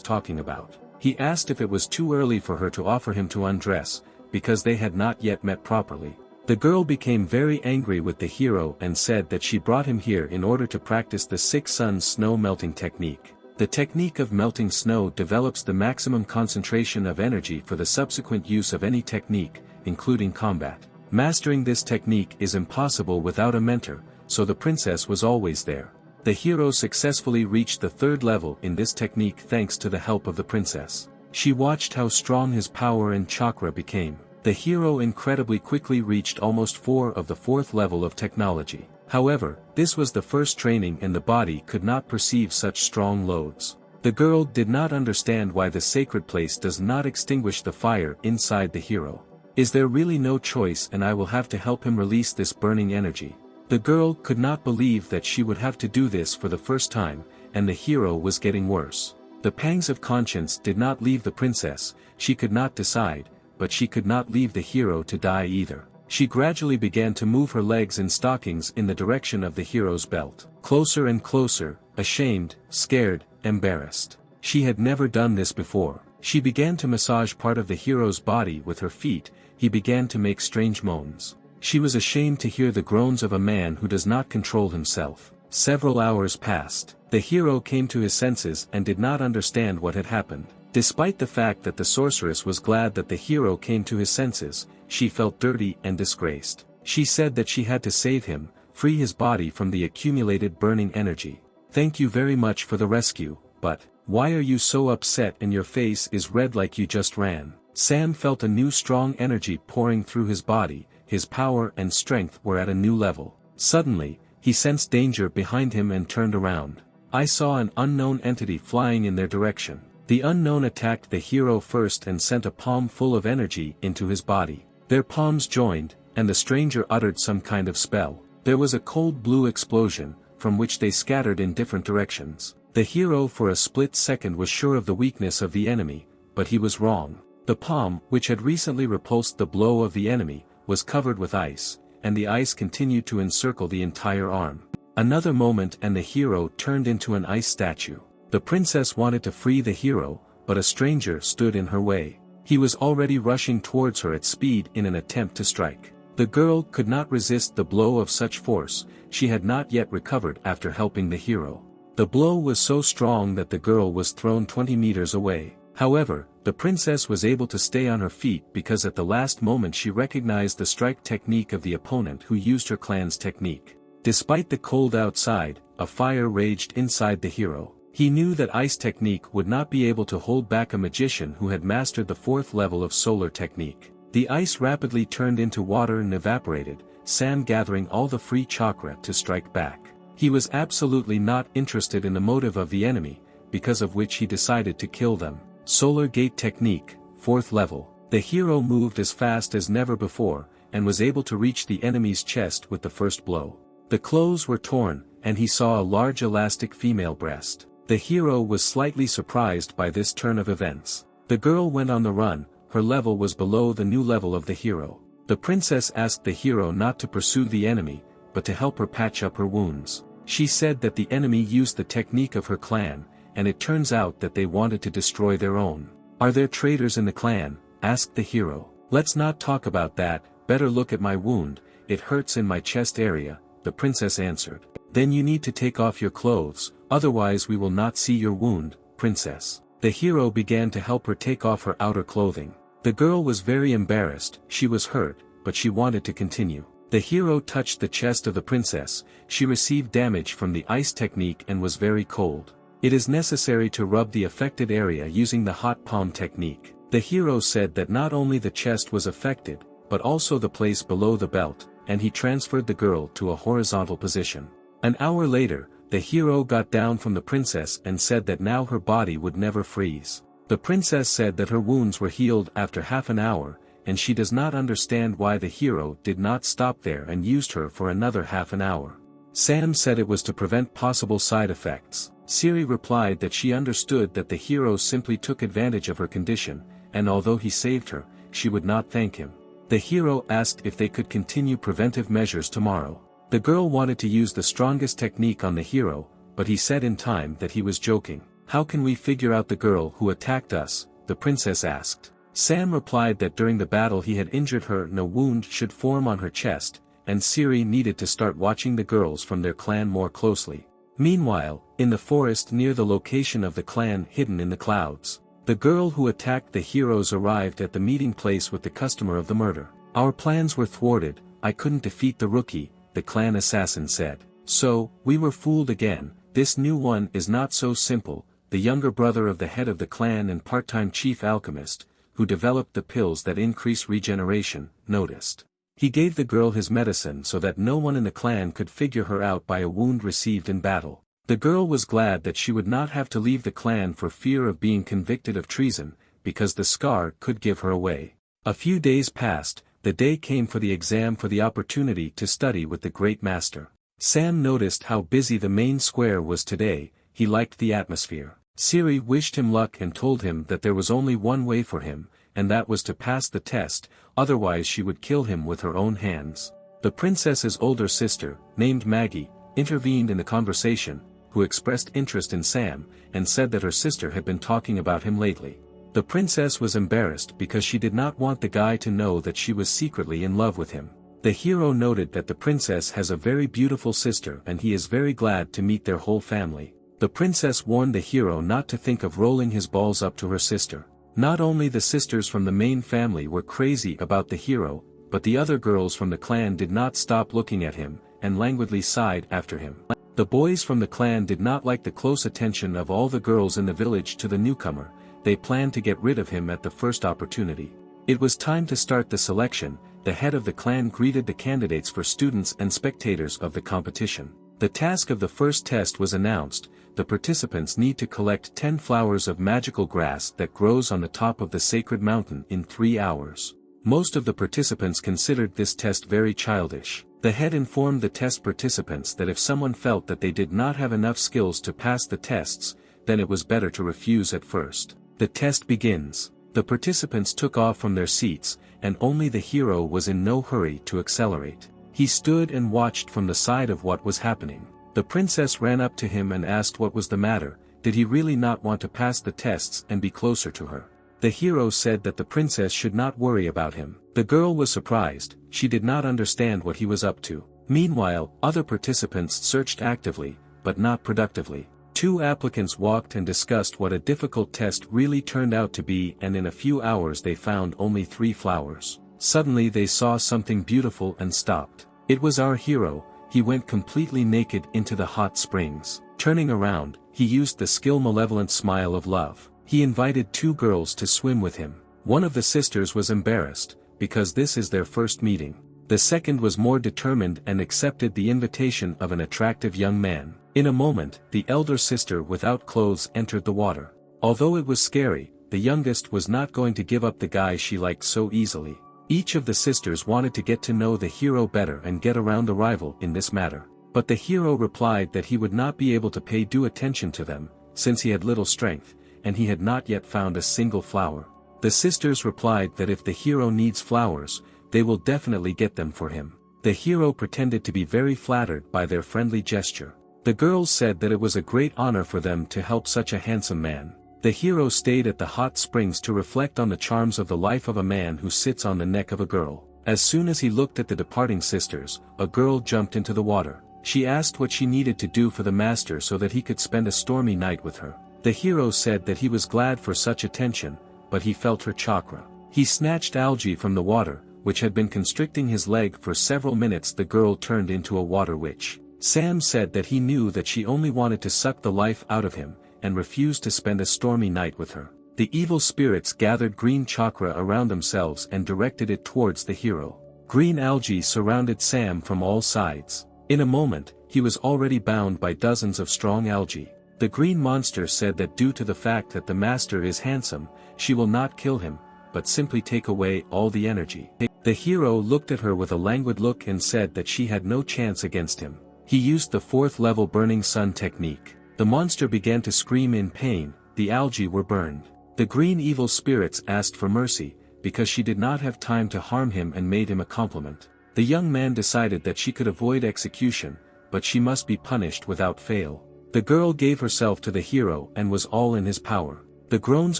talking about. He asked if it was too early for her to offer him to undress, because they had not yet met properly. The girl became very angry with the hero and said that she brought him here in order to practice the 6 Suns snow melting technique. The technique of melting snow develops the maximum concentration of energy for the subsequent use of any technique, including combat. Mastering this technique is impossible without a mentor, so the princess was always there. The hero successfully reached the 3rd level in this technique thanks to the help of the princess. She watched how strong his power and chakra became. The hero incredibly quickly reached almost 4 of the 4th level of technology. However, this was the first training and the body could not perceive such strong loads. The girl did not understand why the sacred place does not extinguish the fire inside the hero. Is there really no choice and I will have to help him release this burning energy? The girl could not believe that she would have to do this for the first time, and the hero was getting worse. The pangs of conscience did not leave the princess. She could not decide, but she could not leave the hero to die either. She gradually began to move her legs in stockings in the direction of the hero's belt. Closer and closer, ashamed, scared, embarrassed. She had never done this before. She began to massage part of the hero's body with her feet. He began to make strange moans. She was ashamed to hear the groans of a man who does not control himself. Several hours passed. The hero came to his senses and did not understand what had happened. Despite the fact that the sorceress was glad that the hero came to his senses, she felt dirty and disgraced. She said that she had to save him, free his body from the accumulated burning energy. Thank you very much for the rescue, but, why are you so upset and your face is red like you just ran? Sam felt a new strong energy pouring through his body, his power and strength were at a new level. Suddenly, he sensed danger behind him and turned around. I saw an unknown entity flying in their direction. The unknown attacked the hero first and sent a palm full of energy into his body. Their palms joined, and the stranger uttered some kind of spell. There was a cold blue explosion, from which they scattered in different directions. The hero for a split second was sure of the weakness of the enemy, but he was wrong. The palm, which had recently repulsed the blow of the enemy, was covered with ice, and the ice continued to encircle the entire arm. Another moment and the hero turned into an ice statue. The princess wanted to free the hero, but a stranger stood in her way. He was already rushing towards her at speed in an attempt to strike. The girl could not resist the blow of such force. She had not yet recovered after helping the hero. The blow was so strong that the girl was thrown 20 meters away. However, the princess was able to stay on her feet because at the last moment she recognized the strike technique of the opponent who used her clan's technique. Despite the cold outside, a fire raged inside the hero. He knew that ice technique would not be able to hold back a magician who had mastered the 4th level of solar technique. The ice rapidly turned into water and evaporated, Sam gathering all the free chakra to strike back. He was absolutely not interested in the motive of the enemy, because of which he decided to kill them. Solar Gate Technique, 4th level. The hero moved as fast as never before, and was able to reach the enemy's chest with the first blow. The clothes were torn, and he saw a large elastic female breast. The hero was slightly surprised by this turn of events. The girl went on the run, her level was below the new level of the hero. The princess asked the hero not to pursue the enemy, but to help her patch up her wounds. She said that the enemy used the technique of her clan, and it turns out that they wanted to destroy their own. Are there traitors in the clan? Asked the hero. Let's not talk about that, better look at my wound, it hurts in my chest area, the princess answered. Then you need to take off your clothes, otherwise we will not see your wound, princess. The hero began to help her take off her outer clothing. The girl was very embarrassed, she was hurt, but she wanted to continue. The hero touched the chest of the princess, she received damage from the ice technique and was very cold. It is necessary to rub the affected area using the hot palm technique. The hero said that not only the chest was affected, but also the place below the belt, and he transferred the girl to a horizontal position. An hour later, the hero got down from the princess and said that now her body would never freeze. The princess said that her wounds were healed after half an hour, and she does not understand why the hero did not stop there and used her for another half an hour. Sam said it was to prevent possible side effects. Siri replied that she understood that the hero simply took advantage of her condition, and although he saved her, she would not thank him. The hero asked if they could continue preventive measures tomorrow. The girl wanted to use the strongest technique on the hero, but he said in time that he was joking. "How can we figure out the girl who attacked us?" the princess asked. Sam replied that during the battle he had injured her and a wound should form on her chest, and Siri needed to start watching the girls from their clan more closely. Meanwhile, in the forest near the location of the clan hidden in the clouds, the girl who attacked the heroes arrived at the meeting place with the customer of the murder. "Our plans were thwarted, I couldn't defeat the rookie," the clan assassin said. "So, we were fooled again. This new one is not so simple," the younger brother of the head of the clan and part-time chief alchemist, who developed the pills that increase regeneration, noticed. He gave the girl his medicine so that no one in the clan could figure her out by a wound received in battle. The girl was glad that she would not have to leave the clan for fear of being convicted of treason, because the scar could give her away. A few days passed, the day came for the exam for the opportunity to study with the great master. Sam noticed how busy the main square was today. He liked the atmosphere. Siri wished him luck and told him that there was only one way for him, and that was to pass the test, otherwise she would kill him with her own hands. The princess's older sister, named Maggie, intervened in the conversation, who expressed interest in Sam, and said that her sister had been talking about him lately. The princess was embarrassed because she did not want the guy to know that she was secretly in love with him. The hero noted that the princess has a very beautiful sister and he is very glad to meet their whole family. The princess warned the hero not to think of rolling his balls up to her sister. Not only the sisters from the main family were crazy about the hero, but the other girls from the clan did not stop looking at him, and languidly sighed after him. The boys from the clan did not like the close attention of all the girls in the village to the newcomer. They planned to get rid of him at the first opportunity. It was time to start the selection. The head of the clan greeted the candidates for students and spectators of the competition. The task of the first test was announced. The participants need to collect 10 flowers of magical grass that grows on the top of the sacred mountain in 3 hours. Most of the participants considered this test very childish. The head informed the test participants that if someone felt that they did not have enough skills to pass the tests, then it was better to refuse at first. The test begins. The participants took off from their seats, and only the hero was in no hurry to accelerate. He stood and watched from the side of what was happening. The princess ran up to him and asked what was the matter. Did he really not want to pass the tests and be closer to her? The hero said that the princess should not worry about him. The girl was surprised. She did not understand what he was up to. Meanwhile, other participants searched actively, but not productively. 2 applicants walked and discussed what a difficult test really turned out to be, and in a few hours they found only 3 flowers. Suddenly they saw something beautiful and stopped. It was our hero. He went completely naked into the hot springs. Turning around, he used the skill malevolent smile of love. He invited 2 girls to swim with him. One of the sisters was embarrassed, because this is their first meeting. The second was more determined and accepted the invitation of an attractive young man. In a moment, the elder sister without clothes entered the water. Although it was scary, the youngest was not going to give up the guy she liked so easily. Each of the sisters wanted to get to know the hero better and get around the rival in this matter. But the hero replied that he would not be able to pay due attention to them, since he had little strength, and he had not yet found a single flower. The sisters replied that if the hero needs flowers, they will definitely get them for him. The hero pretended to be very flattered by their friendly gesture. The girls said that it was a great honor for them to help such a handsome man. The hero stayed at the hot springs to reflect on the charms of the life of a man who sits on the neck of a girl. As soon as he looked at the departing sisters, a girl jumped into the water. She asked what she needed to do for the master so that he could spend a stormy night with her. The hero said that he was glad for such attention, but he felt her chakra. He snatched algae from the water, which had been constricting his leg for several minutes. The girl turned into a water witch. Sam said that he knew that she only wanted to suck the life out of him, and refused to spend a stormy night with her. The evil spirits gathered green chakra around themselves and directed it towards the hero. Green algae surrounded Sam from all sides. In a moment, he was already bound by dozens of strong algae. The green monster said that due to the fact that the master is handsome, she will not kill him, but simply take away all the energy. The hero looked at her with a languid look and said that she had no chance against him. He used the 4th level burning sun technique. The monster began to scream in pain. The algae were burned. The green evil spirits asked for mercy, because she did not have time to harm him and made him a compliment. The young man decided that she could avoid execution, but she must be punished without fail. The girl gave herself to the hero and was all in his power. The groans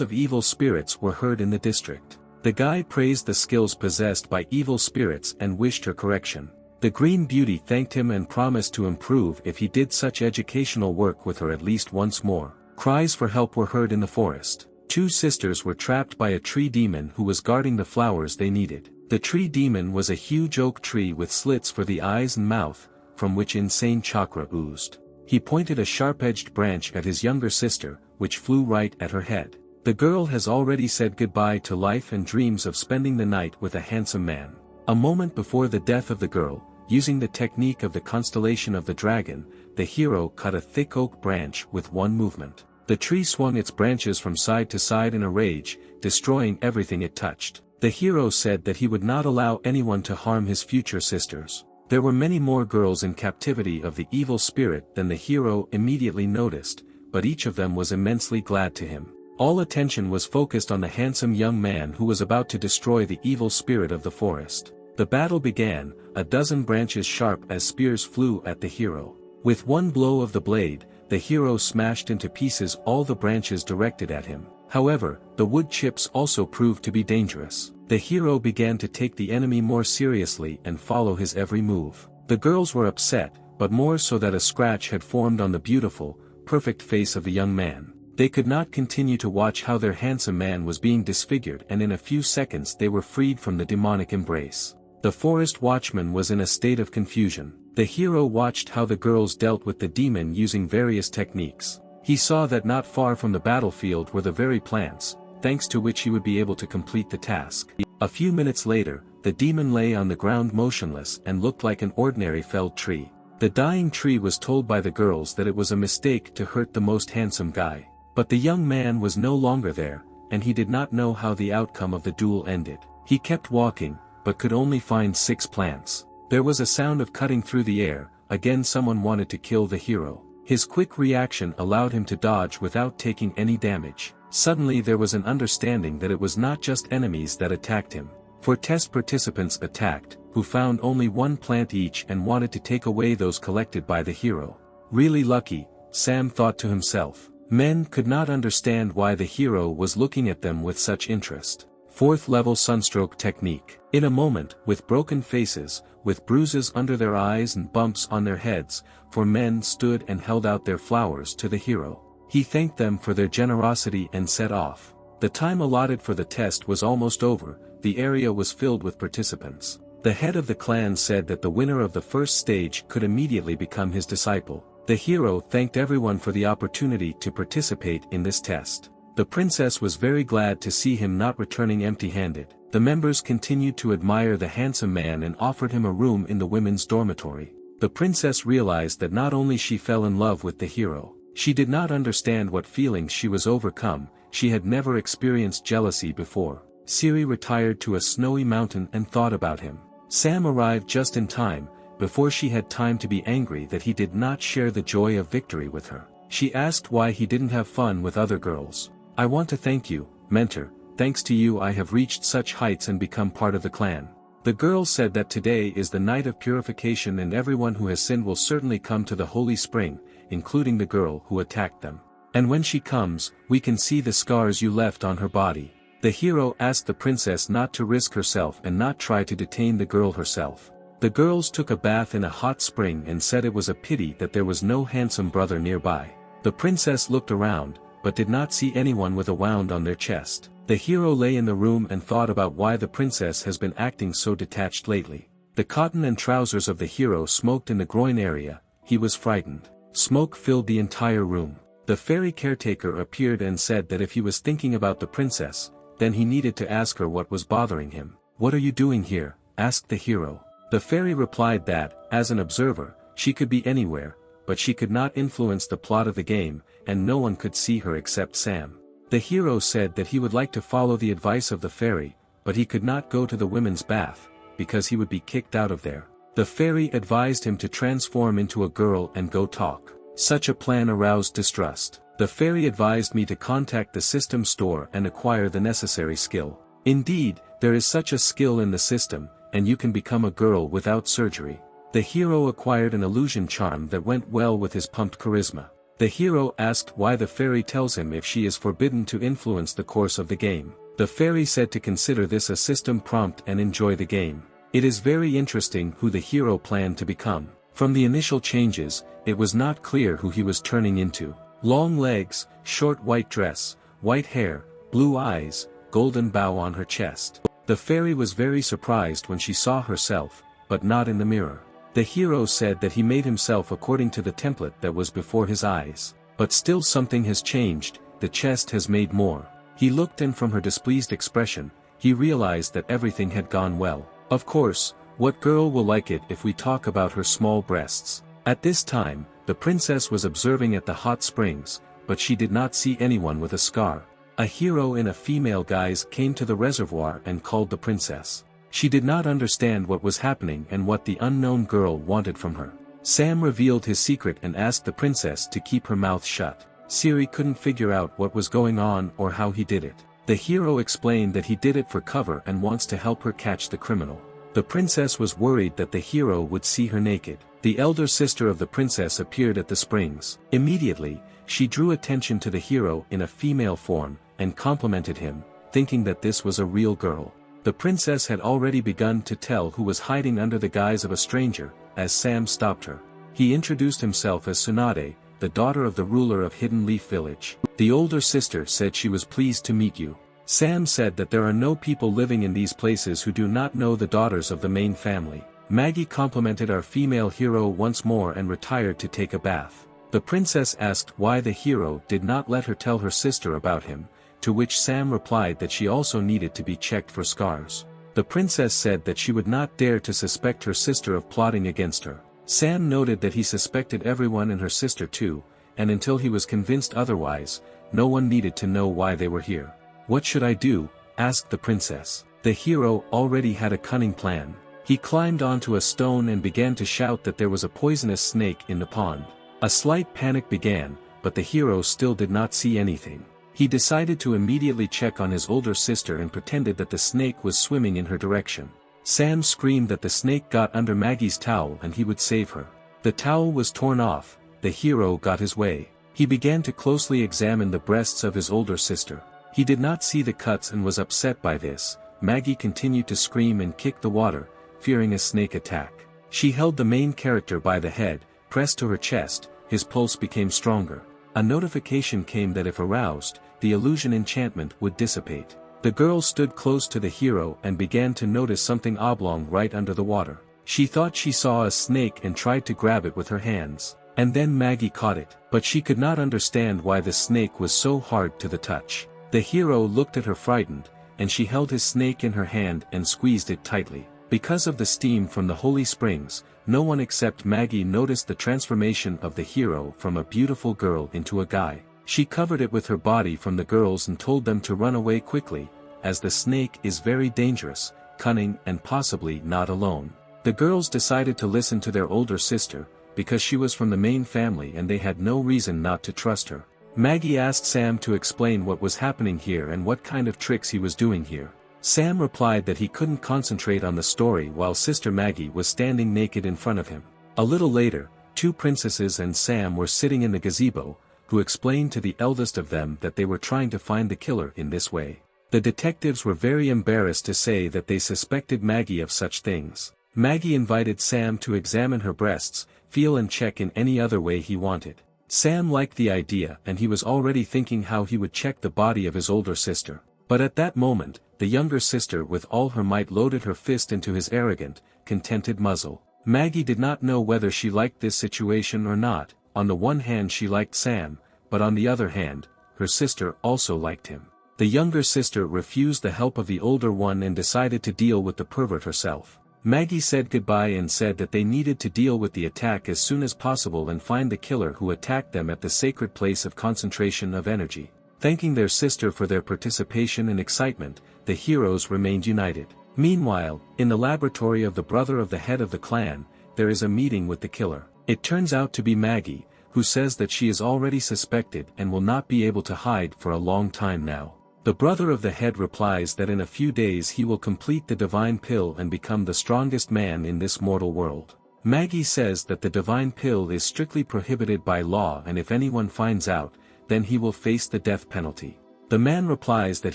of evil spirits were heard in the district. The guy praised the skills possessed by evil spirits and wished her correction. The green beauty thanked him and promised to improve if he did such educational work with her at least once more. Cries for help were heard in the forest. Two sisters were trapped by a tree demon who was guarding the flowers they needed. The tree demon was a huge oak tree with slits for the eyes and mouth, from which insane chakra oozed. He pointed a sharp-edged branch at his younger sister, which flew right at her head. The girl has already said goodbye to life and dreams of spending the night with a handsome man. A moment before the death of the girl, using the technique of the constellation of the dragon, the hero cut a thick oak branch with one movement. The tree swung its branches from side to side in a rage, destroying everything it touched. The hero said that he would not allow anyone to harm his future sisters. There were many more girls in captivity of the evil spirit than the hero immediately noticed, but each of them was immensely glad to him. All attention was focused on the handsome young man who was about to destroy the evil spirit of the forest. The battle began, a dozen branches sharp as spears flew at the hero. With one blow of the blade, the hero smashed into pieces all the branches directed at him. However, the wood chips also proved to be dangerous. The hero began to take the enemy more seriously and follow his every move. The girls were upset, but more so that a scratch had formed on the beautiful, perfect face of the young man. They could not continue to watch how their handsome man was being disfigured, and in a few seconds they were freed from the demonic embrace. The forest watchman was in a state of confusion. The hero watched how the girls dealt with the demon using various techniques. He saw that not far from the battlefield were the very plants, thanks to which he would be able to complete the task. A few minutes later, the demon lay on the ground motionless and looked like an ordinary felled tree. The dying tree was told by the girls that it was a mistake to hurt the most handsome guy. But the young man was no longer there, and he did not know how the outcome of the duel ended. He kept walking, but could only find 6 plants. There was a sound of cutting through the air. Again someone wanted to kill the hero. His quick reaction allowed him to dodge without taking any damage. Suddenly there was an understanding that it was not just enemies that attacked him. 4 test participants attacked, who found only 1 plant each and wanted to take away those collected by the hero. Really lucky, Sam thought to himself. Men could not understand why the hero was looking at them with such interest. 4th level sunstroke technique. In a moment, with broken faces, with bruises under their eyes and bumps on their heads, 4 men stood and held out their flowers to the hero. He thanked them for their generosity and set off. The time allotted for the test was almost over. The area was filled with participants. The head of the clan said that the winner of the first stage could immediately become his disciple. The hero thanked everyone for the opportunity to participate in this test. The princess was very glad to see him not returning empty-handed. The members continued to admire the handsome man and offered him a room in the women's dormitory. The princess realized that not only she fell in love with the hero, she did not understand what feelings she was overcome. She had never experienced jealousy before. Siri retired to a snowy mountain and thought about him. Sam arrived just in time, before she had time to be angry that he did not share the joy of victory with her. She asked why he didn't have fun with other girls. I want to thank you, mentor. Thanks to you I have reached such heights and become part of the clan. The girl said that today is the night of purification and everyone who has sinned will certainly come to the holy spring, including the girl who attacked them. And when she comes, we can see the scars you left on her body. The hero asked the princess not to risk herself and not try to detain the girl herself. The girls took a bath in a hot spring and said it was a pity that there was no handsome brother nearby. The princess looked around, but did not see anyone with a wound on their chest. The hero lay in the room and thought about why the princess has been acting so detached lately. The cotton and trousers of the hero smoked in the groin area. He was frightened. Smoke filled the entire room. The fairy caretaker appeared and said that if he was thinking about the princess, then he needed to ask her what was bothering him. What are you doing here? Asked the hero. The fairy replied that, as an observer, she could be anywhere, but she could not influence the plot of the game, and no one could see her except Sam. The hero said that he would like to follow the advice of the fairy, but he could not go to the women's bath, because he would be kicked out of there. The fairy advised him to transform into a girl and go talk. Such a plan aroused distrust. The fairy advised me to contact the system store and acquire the necessary skill. Indeed, there is such a skill in the system, and you can become a girl without surgery. The hero acquired an illusion charm that went well with his pumped charisma. The hero asked why the fairy tells him if she is forbidden to influence the course of the game. The fairy said to consider this a system prompt and enjoy the game. It is very interesting who the hero planned to become. From the initial changes, it was not clear who he was turning into. Long legs, short white dress, white hair, blue eyes, golden bow on her chest. The fairy was very surprised when she saw herself, but not in the mirror. The hero said that he made himself according to the template that was before his eyes. But still something has changed, the chest has made more. He looked and from her displeased expression, he realized that everything had gone well. Of course, what girl will like it if we talk about her small breasts? At this time, the princess was observing at the hot springs, but she did not see anyone with a scar. A hero in a female guise came to the reservoir and called the princess. She did not understand what was happening and what the unknown girl wanted from her. Sam revealed his secret and asked the princess to keep her mouth shut. Siri couldn't figure out what was going on or how he did it. The hero explained that he did it for cover and wants to help her catch the criminal. The princess was worried that the hero would see her naked. The elder sister of the princess appeared at the springs. Immediately, she drew attention to the hero in a female form, and complimented him, thinking that this was a real girl. The princess had already begun to tell who was hiding under the guise of a stranger, as Sam stopped her. He introduced himself as Tsunade, the daughter of the ruler of Hidden Leaf Village. The older sister said she was pleased to meet you. Sam said that there are no people living in these places who do not know the daughters of the main family. Maggie complimented our female hero once more and retired to take a bath. The princess asked why the hero did not let her tell her sister about him, to which Sam replied that she also needed to be checked for scars. The princess said that she would not dare to suspect her sister of plotting against her. Sam noted that he suspected everyone and her sister too, and until he was convinced otherwise, no one needed to know why they were here. "What should I do?" asked the princess. The hero already had a cunning plan. He climbed onto a stone and began to shout that there was a poisonous snake in the pond. A slight panic began, but the hero still did not see anything. He decided to immediately check on his older sister and pretended that the snake was swimming in her direction. Sam screamed that the snake got under Maggie's towel and he would save her. The towel was torn off, the hero got his way. He began to closely examine the breasts of his older sister. He did not see the cuts and was upset by this. Maggie continued to scream and kick the water, fearing a snake attack. She held the main character by the head, pressed to her chest, his pulse became stronger. A notification came that if aroused, the illusion enchantment would dissipate. The girl stood close to the hero and began to notice something oblong right under the water. She thought she saw a snake and tried to grab it with her hands. And then Maggie caught it, but she could not understand why the snake was so hard to the touch. The hero looked at her frightened, and she held his snake in her hand and squeezed it tightly. Because of the steam from the holy springs, no one except Maggie noticed the transformation of the hero from a beautiful girl into a guy. She covered it with her body from the girls and told them to run away quickly, as the snake is very dangerous, cunning and possibly not alone. The girls decided to listen to their older sister, because she was from the main family and they had no reason not to trust her. Maggie asked Sam to explain what was happening here and what kind of tricks he was doing here. Sam replied that he couldn't concentrate on the story while Sister Maggie was standing naked in front of him. A little later, two princesses and Sam were sitting in the gazebo, who explained to the eldest of them that they were trying to find the killer in this way. The detectives were very embarrassed to say that they suspected Maggie of such things. Maggie invited Sam to examine her breasts, feel and check in any other way he wanted. Sam liked the idea and he was already thinking how he would check the body of his older sister. But at that moment, the younger sister with all her might loaded her fist into his arrogant, contented muzzle. Maggie did not know whether she liked this situation or not. On the one hand she liked Sam, but on the other hand, her sister also liked him. The younger sister refused the help of the older one and decided to deal with the pervert herself. Maggie said goodbye and said that they needed to deal with the attack as soon as possible and find the killer who attacked them at the sacred place of concentration of energy. Thanking their sister for their participation and excitement, the heroes remained united. Meanwhile, in the laboratory of the brother of the head of the clan, there is a meeting with the killer. It turns out to be Maggie, who says that she is already suspected and will not be able to hide for a long time now. The brother of the head replies that in a few days he will complete the divine pill and become the strongest man in this mortal world. Maggie says that the divine pill is strictly prohibited by law, and if anyone finds out, then he will face the death penalty. The man replies that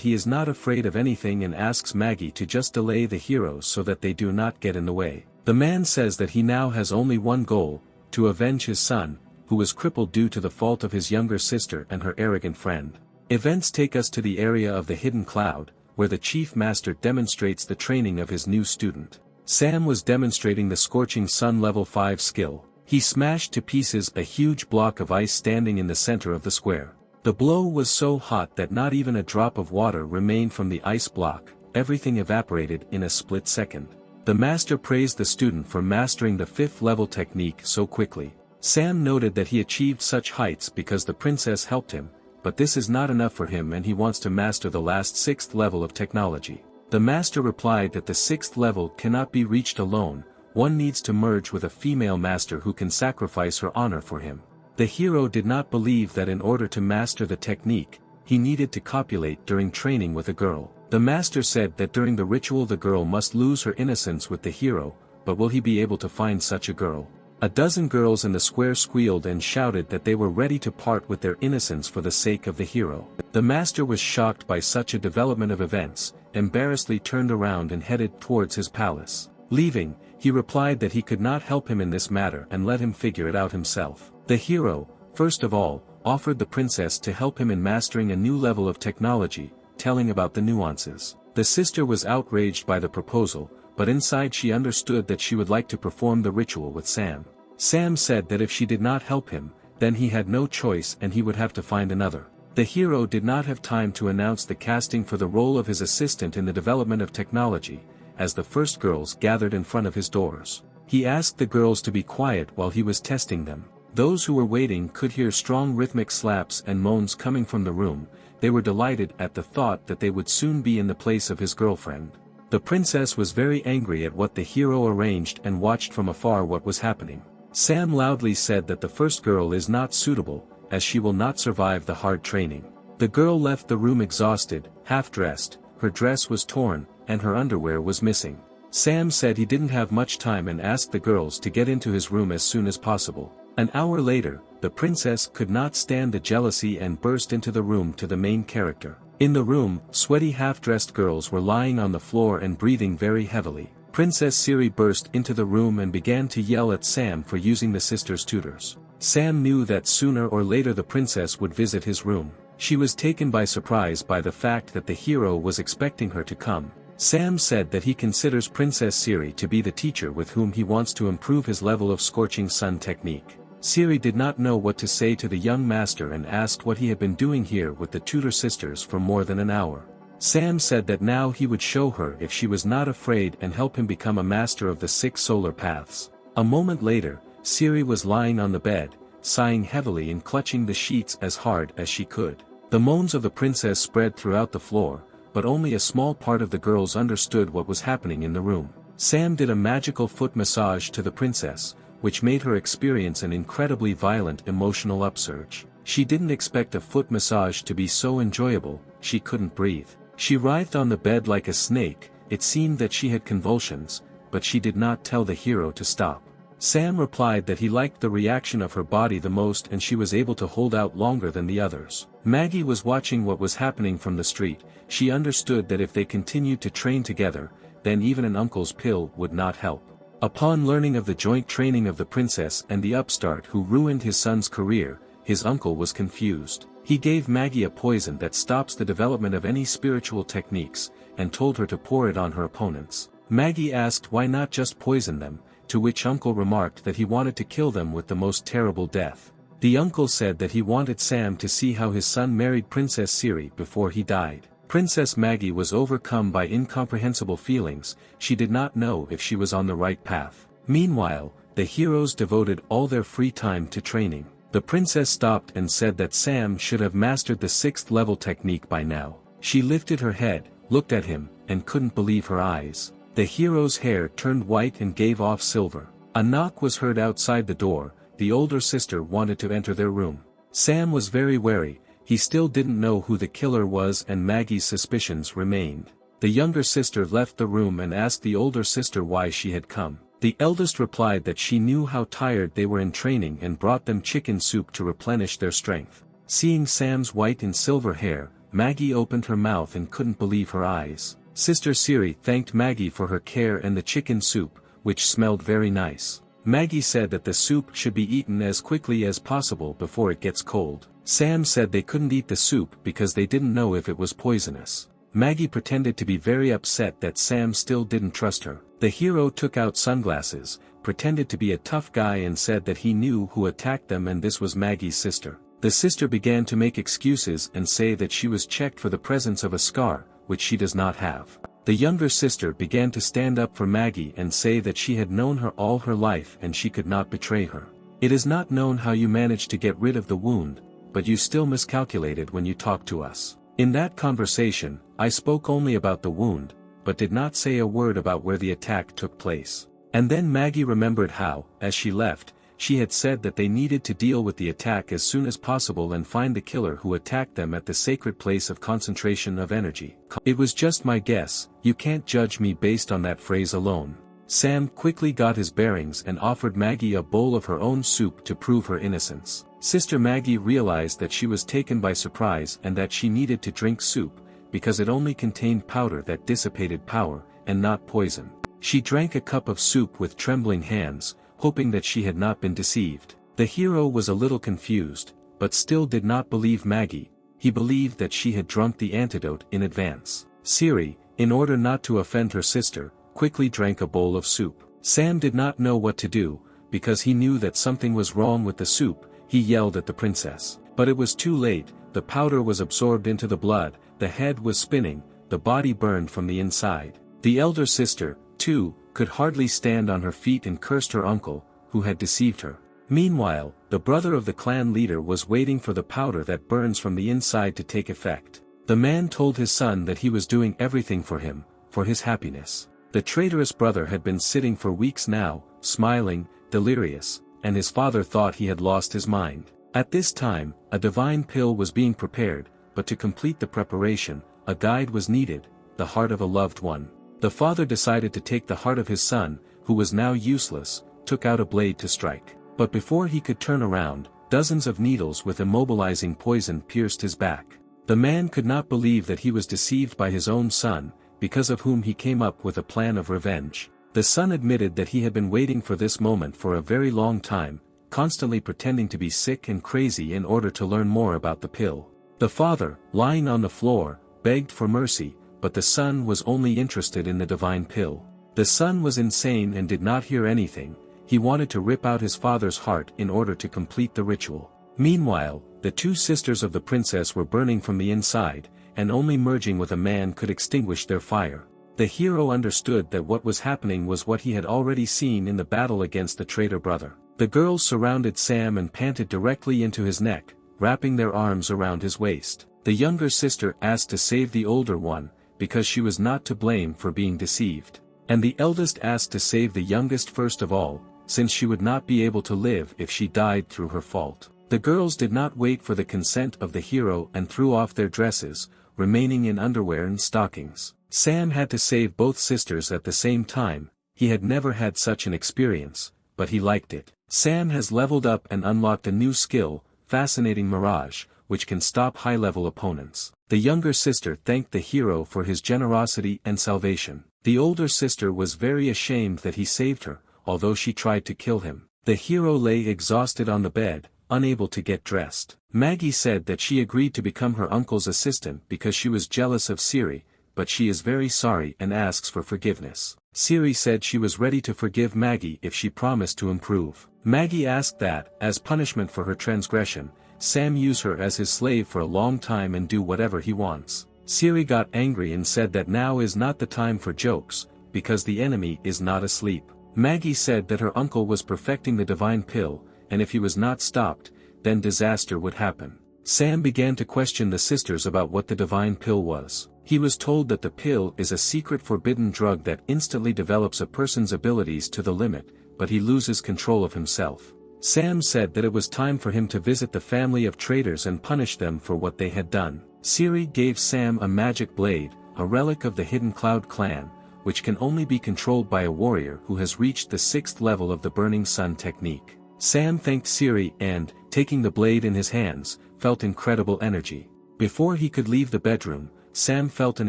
he is not afraid of anything and asks Maggie to just delay the heroes so that they do not get in the way. The man says that he now has only one goal, to avenge his son, who was crippled due to the fault of his younger sister and her arrogant friend. Events take us to the area of the hidden cloud, where the chief master demonstrates the training of his new student. Sam was demonstrating the Scorching Sun level 5 skill. He smashed to pieces a huge block of ice standing in the center of the square. The blow was so hot that not even a drop of water remained from the ice block, everything evaporated in a split second. The master praised the student for mastering the 5th level technique so quickly. Sam noted that he achieved such heights because the princess helped him, but this is not enough for him and he wants to master the last 6th level of technology. The master replied that the 6th level cannot be reached alone, one needs to merge with a female master who can sacrifice her honor for him. The hero did not believe that in order to master the technique, he needed to copulate during training with a girl. The master said that during the ritual the girl must lose her innocence with the hero, but will he be able to find such a girl? A dozen girls in the square squealed and shouted that they were ready to part with their innocence for the sake of the hero. The master was shocked by such a development of events, embarrassedly turned around and headed towards his palace. Leaving, he replied that he could not help him in this matter and let him figure it out himself. The hero, first of all, offered the princess to help him in mastering a new level of technology, telling about the nuances. The sister was outraged by the proposal, but inside she understood that she would like to perform the ritual with Sam. Sam said that if she did not help him, then he had no choice and he would have to find another. The hero did not have time to announce the casting for the role of his assistant in the development of technology, as the first girls gathered in front of his doors. He asked the girls to be quiet while he was testing them. Those who were waiting could hear strong rhythmic slaps and moans coming from the room. They were delighted at the thought that they would soon be in the place of his girlfriend. The princess was very angry at what the hero arranged and watched from afar what was happening. Sam loudly said that the first girl is not suitable, as she will not survive the hard training. The girl left the room exhausted, half-dressed, her dress was torn, and her underwear was missing. Sam said he didn't have much time and asked the girls to get into his room as soon as possible. An hour later, the princess could not stand the jealousy and burst into the room to the main character. In the room, sweaty half-dressed girls were lying on the floor and breathing very heavily. Princess Siri burst into the room and began to yell at Sam for using the sister's tutors. Sam knew that sooner or later the princess would visit his room. She was taken by surprise by the fact that the hero was expecting her to come. Sam said that he considers Princess Siri to be the teacher with whom he wants to improve his level of Scorching Sun technique. Siri did not know what to say to the young master and asked what he had been doing here with the tutor sisters for more than an hour. Sam said that now he would show her if she was not afraid and help him become a master of the 6 solar paths. A moment later, Siri was lying on the bed, sighing heavily and clutching the sheets as hard as she could. The moans of the princess spread throughout the floor, but only a small part of the girls understood what was happening in the room. Sam did a magical foot massage to the princess, which made her experience an incredibly violent emotional upsurge. She didn't expect a foot massage to be so enjoyable, she couldn't breathe. She writhed on the bed like a snake, it seemed that she had convulsions, but she did not tell the hero to stop. Sam replied that he liked the reaction of her body the most and she was able to hold out longer than the others. Maggie was watching what was happening from the street. She understood that if they continued to train together, then even an uncle's pill would not help. Upon learning of the joint training of the princess and the upstart who ruined his son's career, his uncle was confused. He gave Maggie a poison that stops the development of any spiritual techniques, and told her to pour it on her opponents. Maggie asked why not just poison them, to which uncle remarked that he wanted to kill them with the most terrible death. The uncle said that he wanted Sam to see how his son married Princess Siri before he died. Princess Maggie was overcome by incomprehensible feelings, she did not know if she was on the right path. Meanwhile, the heroes devoted all their free time to training. The princess stopped and said that Sam should have mastered the 6th level technique by now. She lifted her head, looked at him, and couldn't believe her eyes. The hero's hair turned white and gave off silver. A knock was heard outside the door, the older sister wanted to enter their room. Sam was very wary, he still didn't know who the killer was and Maggie's suspicions remained. The younger sister left the room and asked the older sister why she had come. The eldest replied that she knew how tired they were in training and brought them chicken soup to replenish their strength. Seeing Sam's white and silver hair, Maggie opened her mouth and couldn't believe her eyes. Sister Siri thanked Maggie for her care and the chicken soup, which smelled very nice. Maggie said that the soup should be eaten as quickly as possible before it gets cold. Sam said they couldn't eat the soup because they didn't know if it was poisonous. Maggie pretended to be very upset that Sam still didn't trust her. The hero took out sunglasses, pretended to be a tough guy and said that he knew who attacked them and this was Maggie's sister. The sister began to make excuses and say that she was checked for the presence of a scar, which she does not have. The younger sister began to stand up for Maggie and say that she had known her all her life and she could not betray her. It is not known how you managed to get rid of the wound, but you still miscalculated when you talked to us. In that conversation, I spoke only about the wound, but did not say a word about where the attack took place. And then Maggie remembered how, as she left, she had said that they needed to deal with the attack as soon as possible and find the killer who attacked them at the sacred place of concentration of energy. It was just my guess, you can't judge me based on that phrase alone. Sam quickly got his bearings and offered Maggie a bowl of her own soup to prove her innocence. Sister Maggie realized that she was taken by surprise and that she needed to drink soup, because it only contained powder that dissipated power, and not poison. She drank a cup of soup with trembling hands, hoping that she had not been deceived. The hero was a little confused, but still did not believe Maggie. He believed that she had drunk the antidote in advance. Siri, in order not to offend her sister, quickly drank a bowl of soup. Sam did not know what to do, because he knew that something was wrong with the soup. He yelled at the princess. But it was too late, the powder was absorbed into the blood, the head was spinning, the body burned from the inside. The elder sister, too, could hardly stand on her feet and cursed her uncle, who had deceived her. Meanwhile, the brother of the clan leader was waiting for the powder that burns from the inside to take effect. The man told his son that he was doing everything for him, for his happiness. The traitorous brother had been sitting for weeks now, smiling, delirious, and his father thought he had lost his mind. At this time, a divine pill was being prepared, but to complete the preparation, a guide was needed, the heart of a loved one. The father decided to take the heart of his son, who was now useless, took out a blade to strike. But before he could turn around, dozens of needles with immobilizing poison pierced his back. The man could not believe that he was deceived by his own son, because of whom he came up with a plan of revenge. The son admitted that he had been waiting for this moment for a very long time, constantly pretending to be sick and crazy in order to learn more about the pill. The father, lying on the floor, begged for mercy, but the son was only interested in the divine pill. The son was insane and did not hear anything. He wanted to rip out his father's heart in order to complete the ritual. Meanwhile, the two sisters of the princess were burning from the inside, and only merging with a man could extinguish their fire. The hero understood that what was happening was what he had already seen in the battle against the traitor brother. The girls surrounded Sam and panted directly into his neck, wrapping their arms around his waist. The younger sister asked to save the older one, because she was not to blame for being deceived. And the eldest asked to save the youngest first of all, since she would not be able to live if she died through her fault. The girls did not wait for the consent of the hero and threw off their dresses, remaining in underwear and stockings. Sam had to save both sisters at the same time. He had never had such an experience, but he liked it. Sam has leveled up and unlocked a new skill, Fascinating Mirage, which can stop high-level opponents. The younger sister thanked the hero for his generosity and salvation. The older sister was very ashamed that he saved her, although she tried to kill him. The hero lay exhausted on the bed, unable to get dressed. Maggie said that she agreed to become her uncle's assistant because she was jealous of Siri, but she is very sorry and asks for forgiveness. Siri said she was ready to forgive Maggie if she promised to improve. Maggie asked that, as punishment for her transgression, Sam use her as his slave for a long time and do whatever he wants. Siri got angry and said that now is not the time for jokes, because the enemy is not asleep. Maggie said that her uncle was perfecting the divine pill, and if he was not stopped, then disaster would happen. Sam began to question the sisters about what the divine pill was. He was told that the pill is a secret forbidden drug that instantly develops a person's abilities to the limit, but he loses control of himself. Sam said that it was time for him to visit the family of traitors and punish them for what they had done. Siri gave Sam a magic blade, a relic of the Hidden Cloud clan, which can only be controlled by a warrior who has reached the 6th level of the Burning Sun technique. Sam thanked Siri and, taking the blade in his hands, felt incredible energy. Before he could leave the bedroom, Sam felt an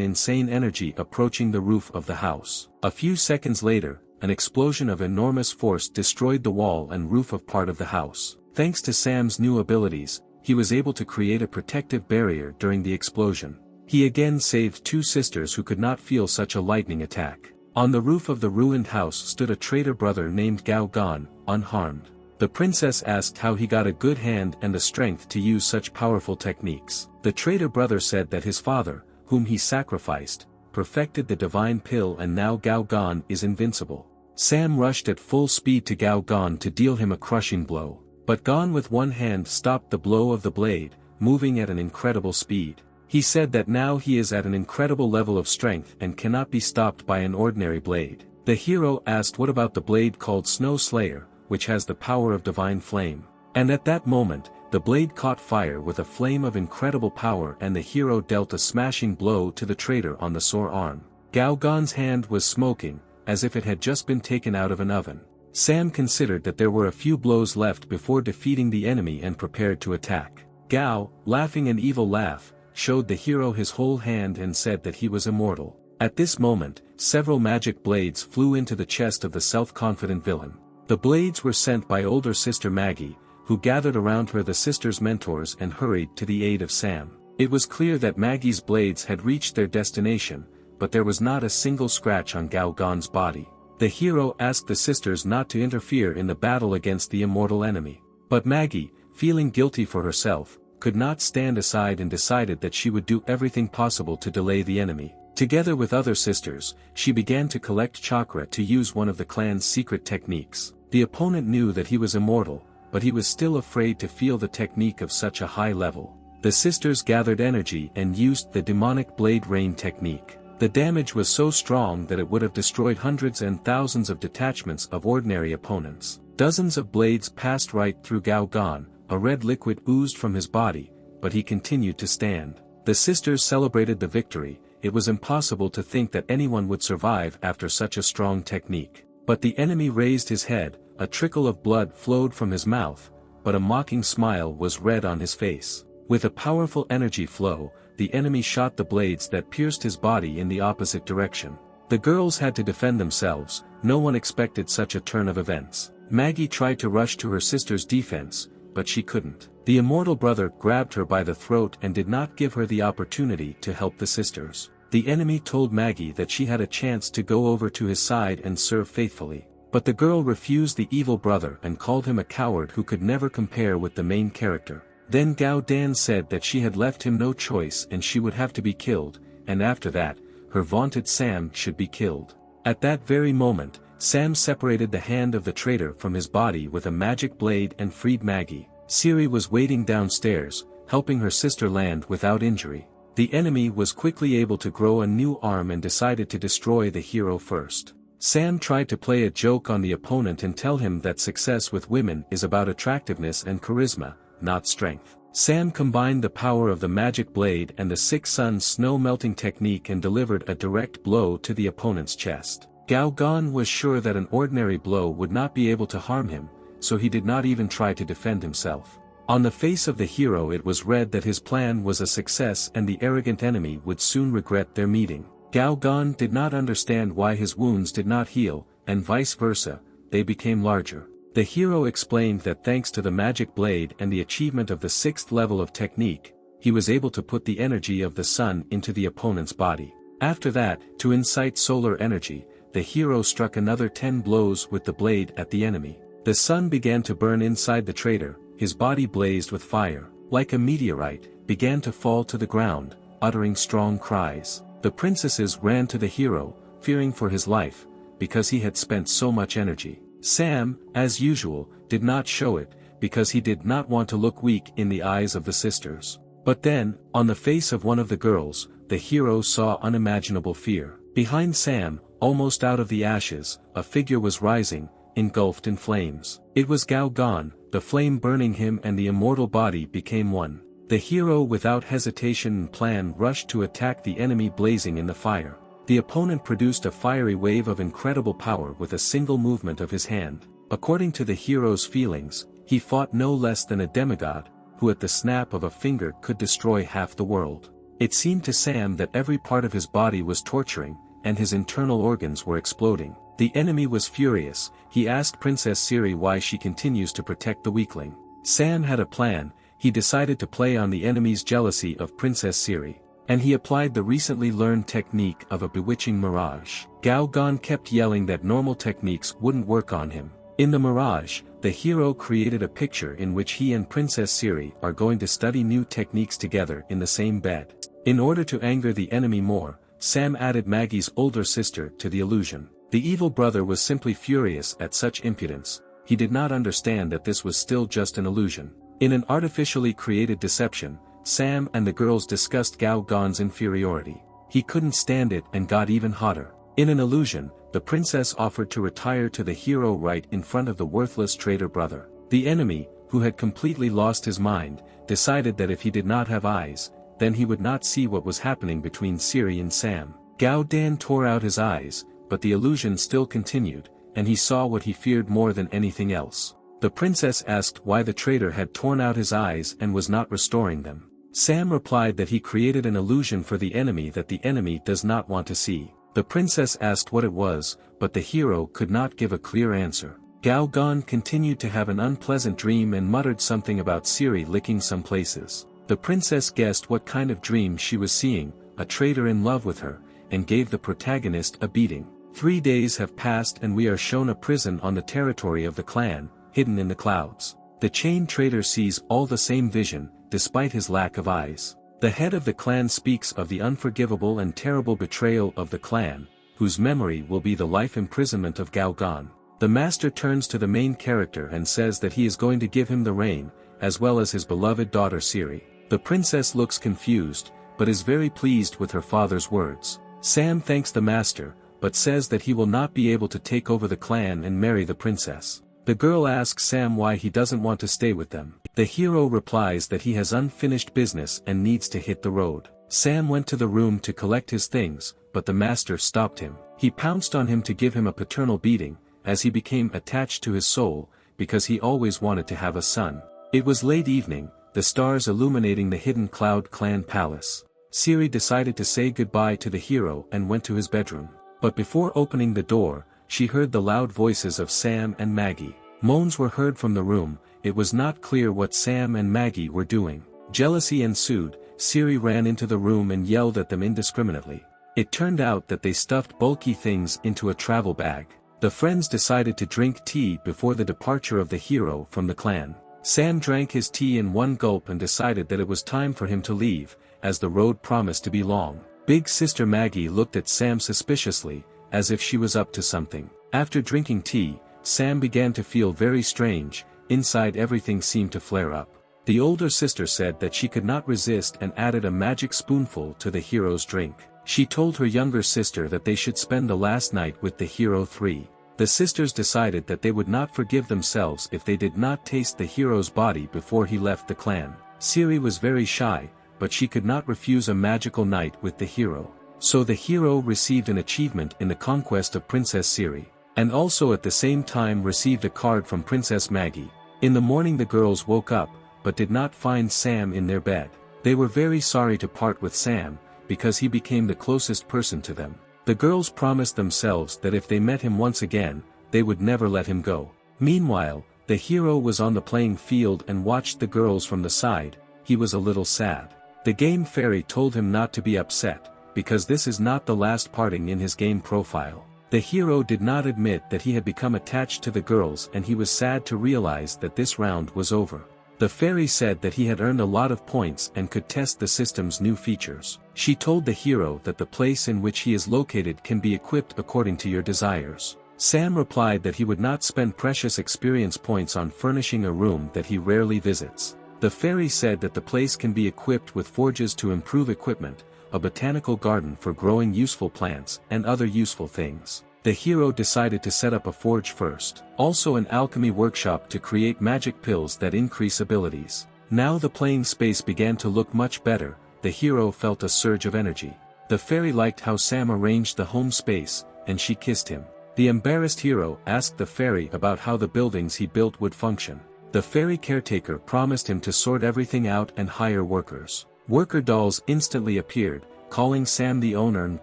insane energy approaching the roof of the house. A few seconds later, an explosion of enormous force destroyed the wall and roof of part of the house. Thanks to Sam's new abilities, he was able to create a protective barrier during the explosion. He again saved 2 sisters who could not feel such a lightning attack. On the roof of the ruined house stood a traitor brother named Gao Gan, unharmed. The princess asked how he got a good hand and the strength to use such powerful techniques. The traitor brother said that his father, whom he sacrificed, perfected the divine pill and now Gao Gan is invincible. Sam rushed at full speed to Gao Gan to deal him a crushing blow. But Gan with one hand stopped the blow of the blade, moving at an incredible speed. He said that now he is at an incredible level of strength and cannot be stopped by an ordinary blade. The hero asked what about the blade called Snow Slayer, which has the power of divine flame. And at that moment, the blade caught fire with a flame of incredible power and the hero dealt a smashing blow to the traitor on the sore arm. Gao Gan's hand was smoking, as if it had just been taken out of an oven. Sam considered that there were a few blows left before defeating the enemy and prepared to attack. Gao, laughing an evil laugh, showed the hero his whole hand and said that he was immortal. At this moment, several magic blades flew into the chest of the self-confident villain. The blades were sent by older sister Maggie, who gathered around her the sisters' mentors and hurried to the aid of Sam. It was clear that Maggie's blades had reached their destination, but there was not a single scratch on Gao Gan's body. The hero asked the sisters not to interfere in the battle against the immortal enemy. But Maggie, feeling guilty for herself, could not stand aside and decided that she would do everything possible to delay the enemy. Together with other sisters, she began to collect chakra to use one of the clan's secret techniques. The opponent knew that he was immortal, but he was still afraid to feel the technique of such a high level. The sisters gathered energy and used the demonic blade rain technique. The damage was so strong that it would have destroyed hundreds and thousands of detachments of ordinary opponents. Dozens of blades passed right through Gao Gan, a red liquid oozed from his body, but he continued to stand. The sisters celebrated the victory. It was impossible to think that anyone would survive after such a strong technique. But the enemy raised his head, a trickle of blood flowed from his mouth, but a mocking smile was red on his face. With a powerful energy flow, the enemy shot the blades that pierced his body in the opposite direction. The girls had to defend themselves, no one expected such a turn of events. Maggie tried to rush to her sister's defense, but she couldn't. The immortal brother grabbed her by the throat and did not give her the opportunity to help the sisters. The enemy told Maggie that she had a chance to go over to his side and serve faithfully. But the girl refused the evil brother and called him a coward who could never compare with the main character. Then Gao Dan said that she had left him no choice and she would have to be killed, and after that, her vaunted Sam should be killed. At that very moment, Sam separated the hand of the traitor from his body with a magic blade and freed Maggie. Siri was waiting downstairs, helping her sister land without injury. The enemy was quickly able to grow a new arm and decided to destroy the hero first. Sam tried to play a joke on the opponent and tell him that success with women is about attractiveness and charisma, not strength. Sam combined the power of the magic blade and the Six Suns snow melting technique and delivered a direct blow to the opponent's chest. Gao Gan was sure that an ordinary blow would not be able to harm him, so he did not even try to defend himself. On the face of the hero it was read that his plan was a success and the arrogant enemy would soon regret their meeting. Gao Gan did not understand why his wounds did not heal, and vice versa, they became larger. The hero explained that thanks to the magic blade and the achievement of the 6th level of technique, he was able to put the energy of the sun into the opponent's body. After that, to incite solar energy, the hero struck another 10 blows with the blade at the enemy. The sun began to burn inside the traitor, his body blazed with fire, like a meteorite, began to fall to the ground, uttering strong cries. The princesses ran to the hero, fearing for his life, because he had spent so much energy. Sam, as usual, did not show it, because he did not want to look weak in the eyes of the sisters. But then, on the face of one of the girls, the hero saw unimaginable fear. Behind Sam, almost out of the ashes, a figure was rising, engulfed in flames. It was Gao Gan, the flame burning him and the immortal body became one. The hero without hesitation and plan rushed to attack the enemy blazing in the fire. The opponent produced a fiery wave of incredible power with a single movement of his hand. According to the hero's feelings, he fought no less than a demigod, who at the snap of a finger could destroy half the world. It seemed to Sam that every part of his body was torturing, and his internal organs were exploding. The enemy was furious. He asked Princess Siri why she continues to protect the weakling. Sam had a plan. He decided to play on the enemy's jealousy of Princess Siri, and he applied the recently learned technique of a bewitching mirage. Gao Gan kept yelling that normal techniques wouldn't work on him. In the mirage, the hero created a picture in which he and Princess Siri are going to study new techniques together in the same bed. In order to anger the enemy more, Sam added Maggie's older sister to the illusion. The evil brother was simply furious at such impudence. He did not understand that this was still just an illusion. In an artificially created deception, Sam and the girls discussed Gao Gan's inferiority. He couldn't stand it and got even hotter. In an illusion, the princess offered to retire to the hero right in front of the worthless traitor brother. The enemy, who had completely lost his mind, decided that if he did not have eyes, then he would not see what was happening between Siri and Sam. Gao Dan tore out his eyes, but the illusion still continued, and he saw what he feared more than anything else. The princess asked why the traitor had torn out his eyes and was not restoring them. Sam replied that he created an illusion for the enemy that the enemy does not want to see. The princess asked what it was, but the hero could not give a clear answer. Gao Gan continued to have an unpleasant dream and muttered something about Siri licking some places. The princess guessed what kind of dream she was seeing, a traitor in love with her, and gave the protagonist a beating. 3 days have passed and we are shown a prison on the territory of the clan, hidden in the clouds. The chained traitor sees all the same vision, despite his lack of eyes. The head of the clan speaks of the unforgivable and terrible betrayal of the clan, whose memory will be the life imprisonment of Gao Gan. The master turns to the main character and says that he is going to give him the reign, as well as his beloved daughter Siri. The princess looks confused, but is very pleased with her father's words. Sam thanks the master, but says that he will not be able to take over the clan and marry the princess. The girl asks Sam why he doesn't want to stay with them. The hero replies that he has unfinished business and needs to hit the road. Sam went to the room to collect his things, but the master stopped him. He pounced on him to give him a paternal beating, as he became attached to his soul, because he always wanted to have a son. It was late evening, the stars illuminating the hidden Cloud Clan palace. Siri decided to say goodbye to the hero and went to his bedroom. But before opening the door, she heard the loud voices of Sam and Maggie. Moans were heard from the room. It was not clear what Sam and Maggie were doing. Jealousy ensued. Siri ran into the room and yelled at them indiscriminately. It turned out that they stuffed bulky things into a travel bag. The friends decided to drink tea before the departure of the hero from the clan. Sam drank his tea in one gulp and decided that it was time for him to leave, as the road promised to be long. Big sister Maggie looked at Sam suspiciously, as if she was up to something. After drinking tea, Sam began to feel very strange. Inside everything seemed to flare up. The older sister said that she could not resist and added a magic spoonful to the hero's drink. She told her younger sister that they should spend the last night with the hero 3. The sisters decided that they would not forgive themselves if they did not taste the hero's body before he left the clan. Siri was very shy, but she could not refuse a magical night with the hero. So the hero received an achievement in the conquest of Princess Siri, and also at the same time received a card from Princess Maggie. In the morning the girls woke up, but did not find Sam in their bed. They were very sorry to part with Sam, because he became the closest person to them. The girls promised themselves that if they met him once again, they would never let him go. Meanwhile, the hero was on the playing field and watched the girls from the side. He was a little sad. The game fairy told him not to be upset, because this is not the last parting in his game profile. The hero did not admit that he had become attached to the girls and he was sad to realize that this round was over. The fairy said that he had earned a lot of points and could test the system's new features. She told the hero that the place in which he is located can be equipped according to your desires. Sam replied that he would not spend precious experience points on furnishing a room that he rarely visits. The fairy said that the place can be equipped with forges to improve equipment, a botanical garden for growing useful plants, and other useful things. The hero decided to set up a forge first. Also an alchemy workshop to create magic pills that increase abilities. Now the playing space began to look much better, the hero felt a surge of energy. The fairy liked how Sam arranged the home space, and she kissed him. The embarrassed hero asked the fairy about how the buildings he built would function. The fairy caretaker promised him to sort everything out and hire workers. Worker dolls instantly appeared, calling Sam the owner and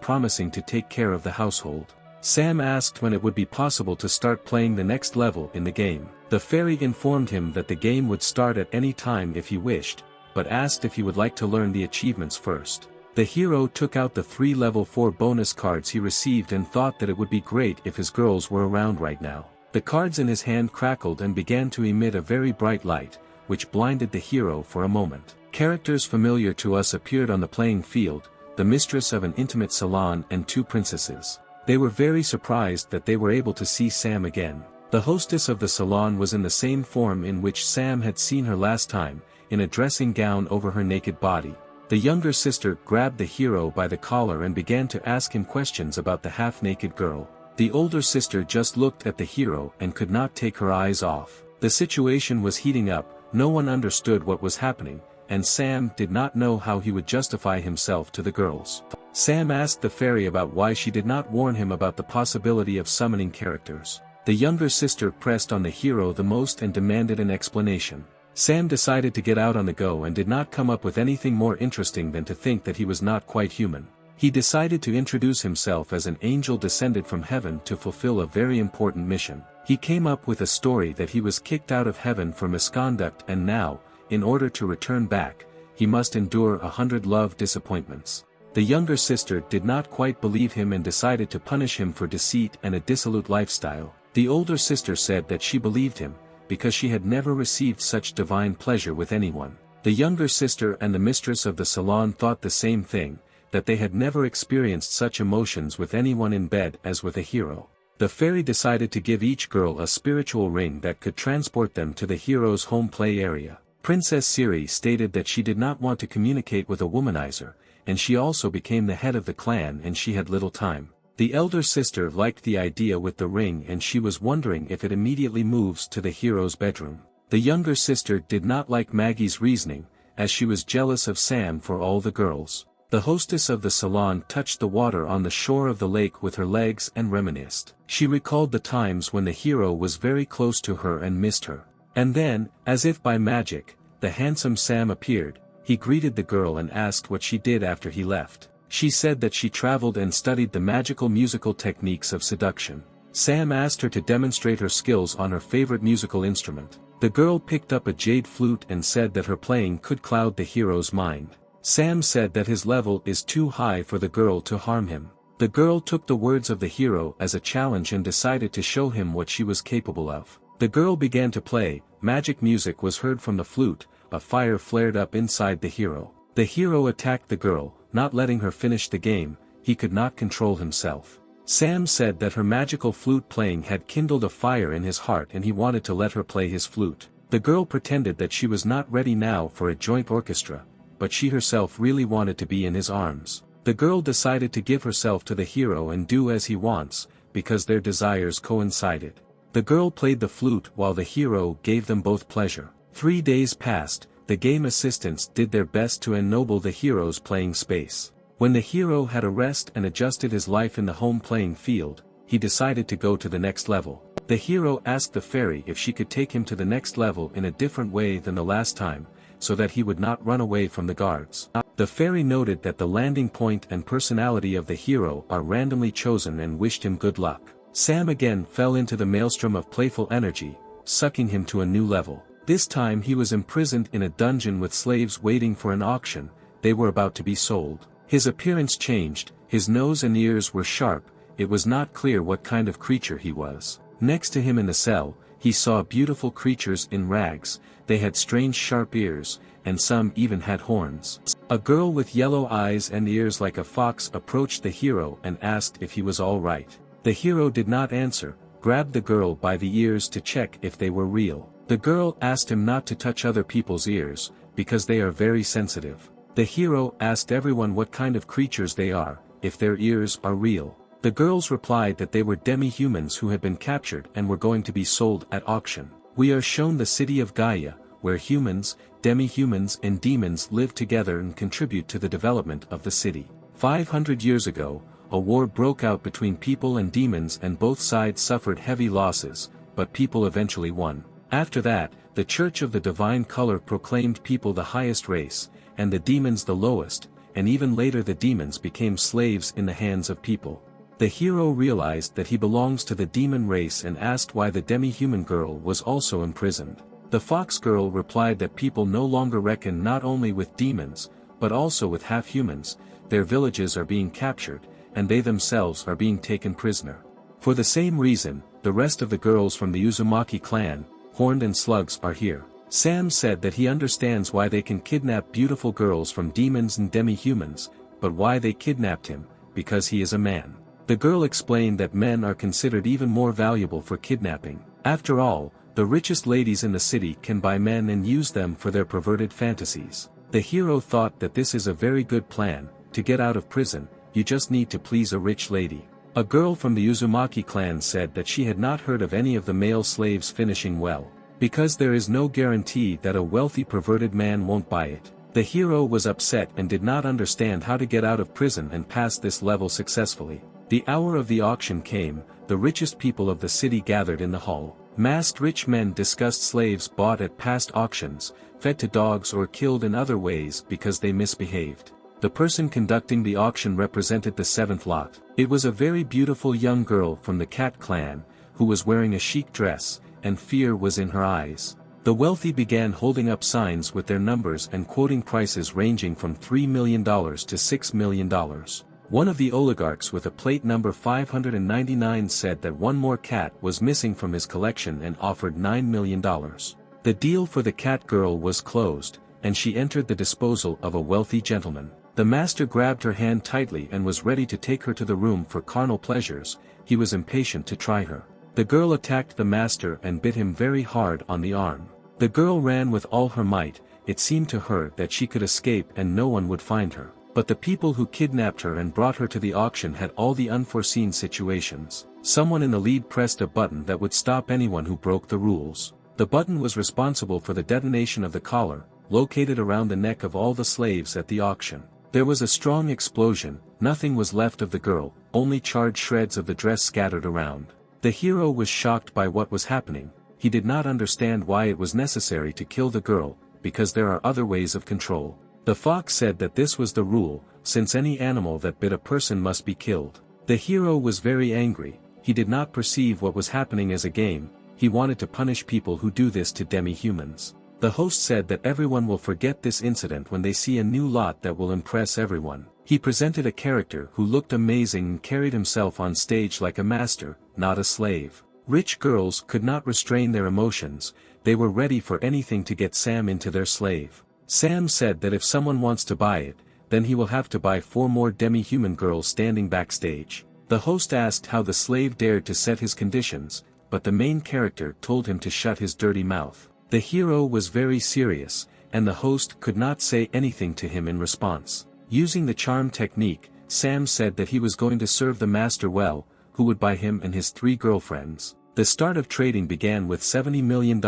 promising to take care of the household. Sam asked when it would be possible to start playing the next level in the game. The fairy informed him that the game would start at any time if he wished, but asked if he would like to learn the achievements first. The hero took out the 3 level 4 bonus cards he received and thought that it would be great if his girls were around right now. The cards in his hand crackled and began to emit a very bright light, which blinded the hero for a moment. Characters familiar to us appeared on the playing field, the mistress of an intimate salon and 2 princesses. They were very surprised that they were able to see Sam again. The hostess of the salon was in the same form in which Sam had seen her last time, in a dressing gown over her naked body. The younger sister grabbed the hero by the collar and began to ask him questions about the half-naked girl. The older sister just looked at the hero and could not take her eyes off. The situation was heating up, no one understood what was happening, and Sam did not know how he would justify himself to the girls. Sam asked the fairy about why she did not warn him about the possibility of summoning characters. The younger sister pressed on the hero the most and demanded an explanation. Sam decided to get out on the go and did not come up with anything more interesting than to think that he was not quite human. He decided to introduce himself as an angel descended from heaven to fulfill a very important mission. He came up with a story that he was kicked out of heaven for misconduct and now, in order to return back, he must endure 100 love disappointments. The younger sister did not quite believe him and decided to punish him for deceit and a dissolute lifestyle. The older sister said that she believed him, because she had never received such divine pleasure with anyone. The younger sister and the mistress of the salon thought the same thing, that they had never experienced such emotions with anyone in bed as with a hero. The fairy decided to give each girl a spiritual ring that could transport them to the hero's home play area. Princess Siri stated that she did not want to communicate with a womanizer, and she also became the head of the clan and she had little time. The elder sister liked the idea with the ring and she was wondering if it immediately moves to the hero's bedroom. The younger sister did not like Maggie's reasoning, as she was jealous of Sam for all the girls. The hostess of the salon touched the water on the shore of the lake with her legs and reminisced. She recalled the times when the hero was very close to her and missed her. And then, as if by magic, the handsome Sam appeared. He greeted the girl and asked what she did after he left. She said that she traveled and studied the magical musical techniques of seduction. Sam asked her to demonstrate her skills on her favorite musical instrument. The girl picked up a jade flute and said that her playing could cloud the hero's mind. Sam said that his level is too high for the girl to harm him. The girl took the words of the hero as a challenge and decided to show him what she was capable of. The girl began to play, magic music was heard from the flute, a fire flared up inside the hero. The hero attacked the girl, not letting her finish the game, he could not control himself. Sam said that her magical flute playing had kindled a fire in his heart and he wanted to let her play his flute. The girl pretended that she was not ready now for a joint orchestra, but she herself really wanted to be in his arms. The girl decided to give herself to the hero and do as he wants, because their desires coincided. The girl played the flute while the hero gave them both pleasure. 3 days passed, the game assistants did their best to ennoble the hero's playing space. When the hero had a rest and adjusted his life in the home playing field, he decided to go to the next level. The hero asked the fairy if she could take him to the next level in a different way than the last time, so that he would not run away from the guards. The fairy noted that the landing point and personality of the hero are randomly chosen and wished him good luck. Sam again fell into the maelstrom of playful energy, sucking him to a new level. This time he was imprisoned in a dungeon with slaves waiting for an auction, they were about to be sold. His appearance changed, his nose and ears were sharp, it was not clear what kind of creature he was. Next to him in the cell, he saw beautiful creatures in rags, they had strange sharp ears, and some even had horns. A girl with yellow eyes and ears like a fox approached the hero and asked if he was all right. The hero did not answer, grabbed the girl by the ears to check if they were real. The girl asked him not to touch other people's ears, because they are very sensitive. The hero asked everyone what kind of creatures they are, if their ears are real. The girls replied that they were demi-humans who had been captured and were going to be sold at auction. We are shown the city of Gaia, where humans, demi-humans and demons live together and contribute to the development of the city. 500 years ago, a war broke out between people and demons and both sides suffered heavy losses, but people eventually won. After that, the Church of the Divine Color proclaimed people the highest race, and the demons the lowest, and even later the demons became slaves in the hands of people. The hero realized that he belongs to the demon race and asked why the demi-human girl was also imprisoned. The fox girl replied that people no longer reckon not only with demons, but also with half-humans, their villages are being captured, and they themselves are being taken prisoner. For the same reason, the rest of the girls from the Uzumaki clan, Horned and Slugs, are here. Sam said that he understands why they can kidnap beautiful girls from demons and demi-humans, but why they kidnapped him, because he is a man. The girl explained that men are considered even more valuable for kidnapping. After all, the richest ladies in the city can buy men and use them for their perverted fantasies. The hero thought that this is a very good plan. To get out of prison, you just need to please a rich lady. A girl from the Uzumaki clan said that she had not heard of any of the male slaves finishing well, because there is no guarantee that a wealthy perverted man won't buy it. The hero was upset and did not understand how to get out of prison and pass this level successfully. The hour of the auction came, the richest people of the city gathered in the hall. Masked rich men discussed slaves bought at past auctions, fed to dogs or killed in other ways because they misbehaved. The person conducting the auction represented the seventh lot. It was a very beautiful young girl from the cat clan, who was wearing a chic dress, and fear was in her eyes. The wealthy began holding up signs with their numbers and quoting prices ranging from $3 million to $6 million. One of the oligarchs with a plate number 599 said that one more cat was missing from his collection and offered $9 million. The deal for the cat girl was closed, and she entered the disposal of a wealthy gentleman. The master grabbed her hand tightly and was ready to take her to the room for carnal pleasures. He was impatient to try her. The girl attacked the master and bit him very hard on the arm. The girl ran with all her might. It seemed to her that she could escape and no one would find her. But the people who kidnapped her and brought her to the auction had all the unforeseen situations. Someone in the lead pressed a button that would stop anyone who broke the rules. The button was responsible for the detonation of the collar, located around the neck of all the slaves at the auction. There was a strong explosion, nothing was left of the girl, only charred shreds of the dress scattered around. The hero was shocked by what was happening. He did not understand why it was necessary to kill the girl, because there are other ways of control. The fox said that this was the rule, since any animal that bit a person must be killed. The hero was very angry. He did not perceive what was happening as a game. He wanted to punish people who do this to demi-humans. The host said that everyone will forget this incident when they see a new lot that will impress everyone. He presented a character who looked amazing and carried himself on stage like a master, not a slave. Rich girls could not restrain their emotions. They were ready for anything to get Sam into their slave. Sam said that if someone wants to buy it, then he will have to buy 4 more demi-human girls standing backstage. The host asked how the slave dared to set his conditions, but the main character told him to shut his dirty mouth. The hero was very serious, and the host could not say anything to him in response. Using the charm technique, Sam said that he was going to serve the master well, who would buy him and his 3 girlfriends. The start of trading began with $70 million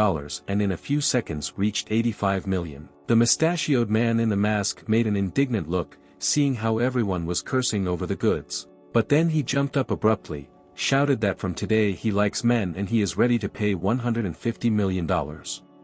and in a few seconds reached $85 million. The mustachioed man in the mask made an indignant look, seeing how everyone was cursing over the goods. But then he jumped up abruptly, shouted that from today he likes men and he is ready to pay $150 million.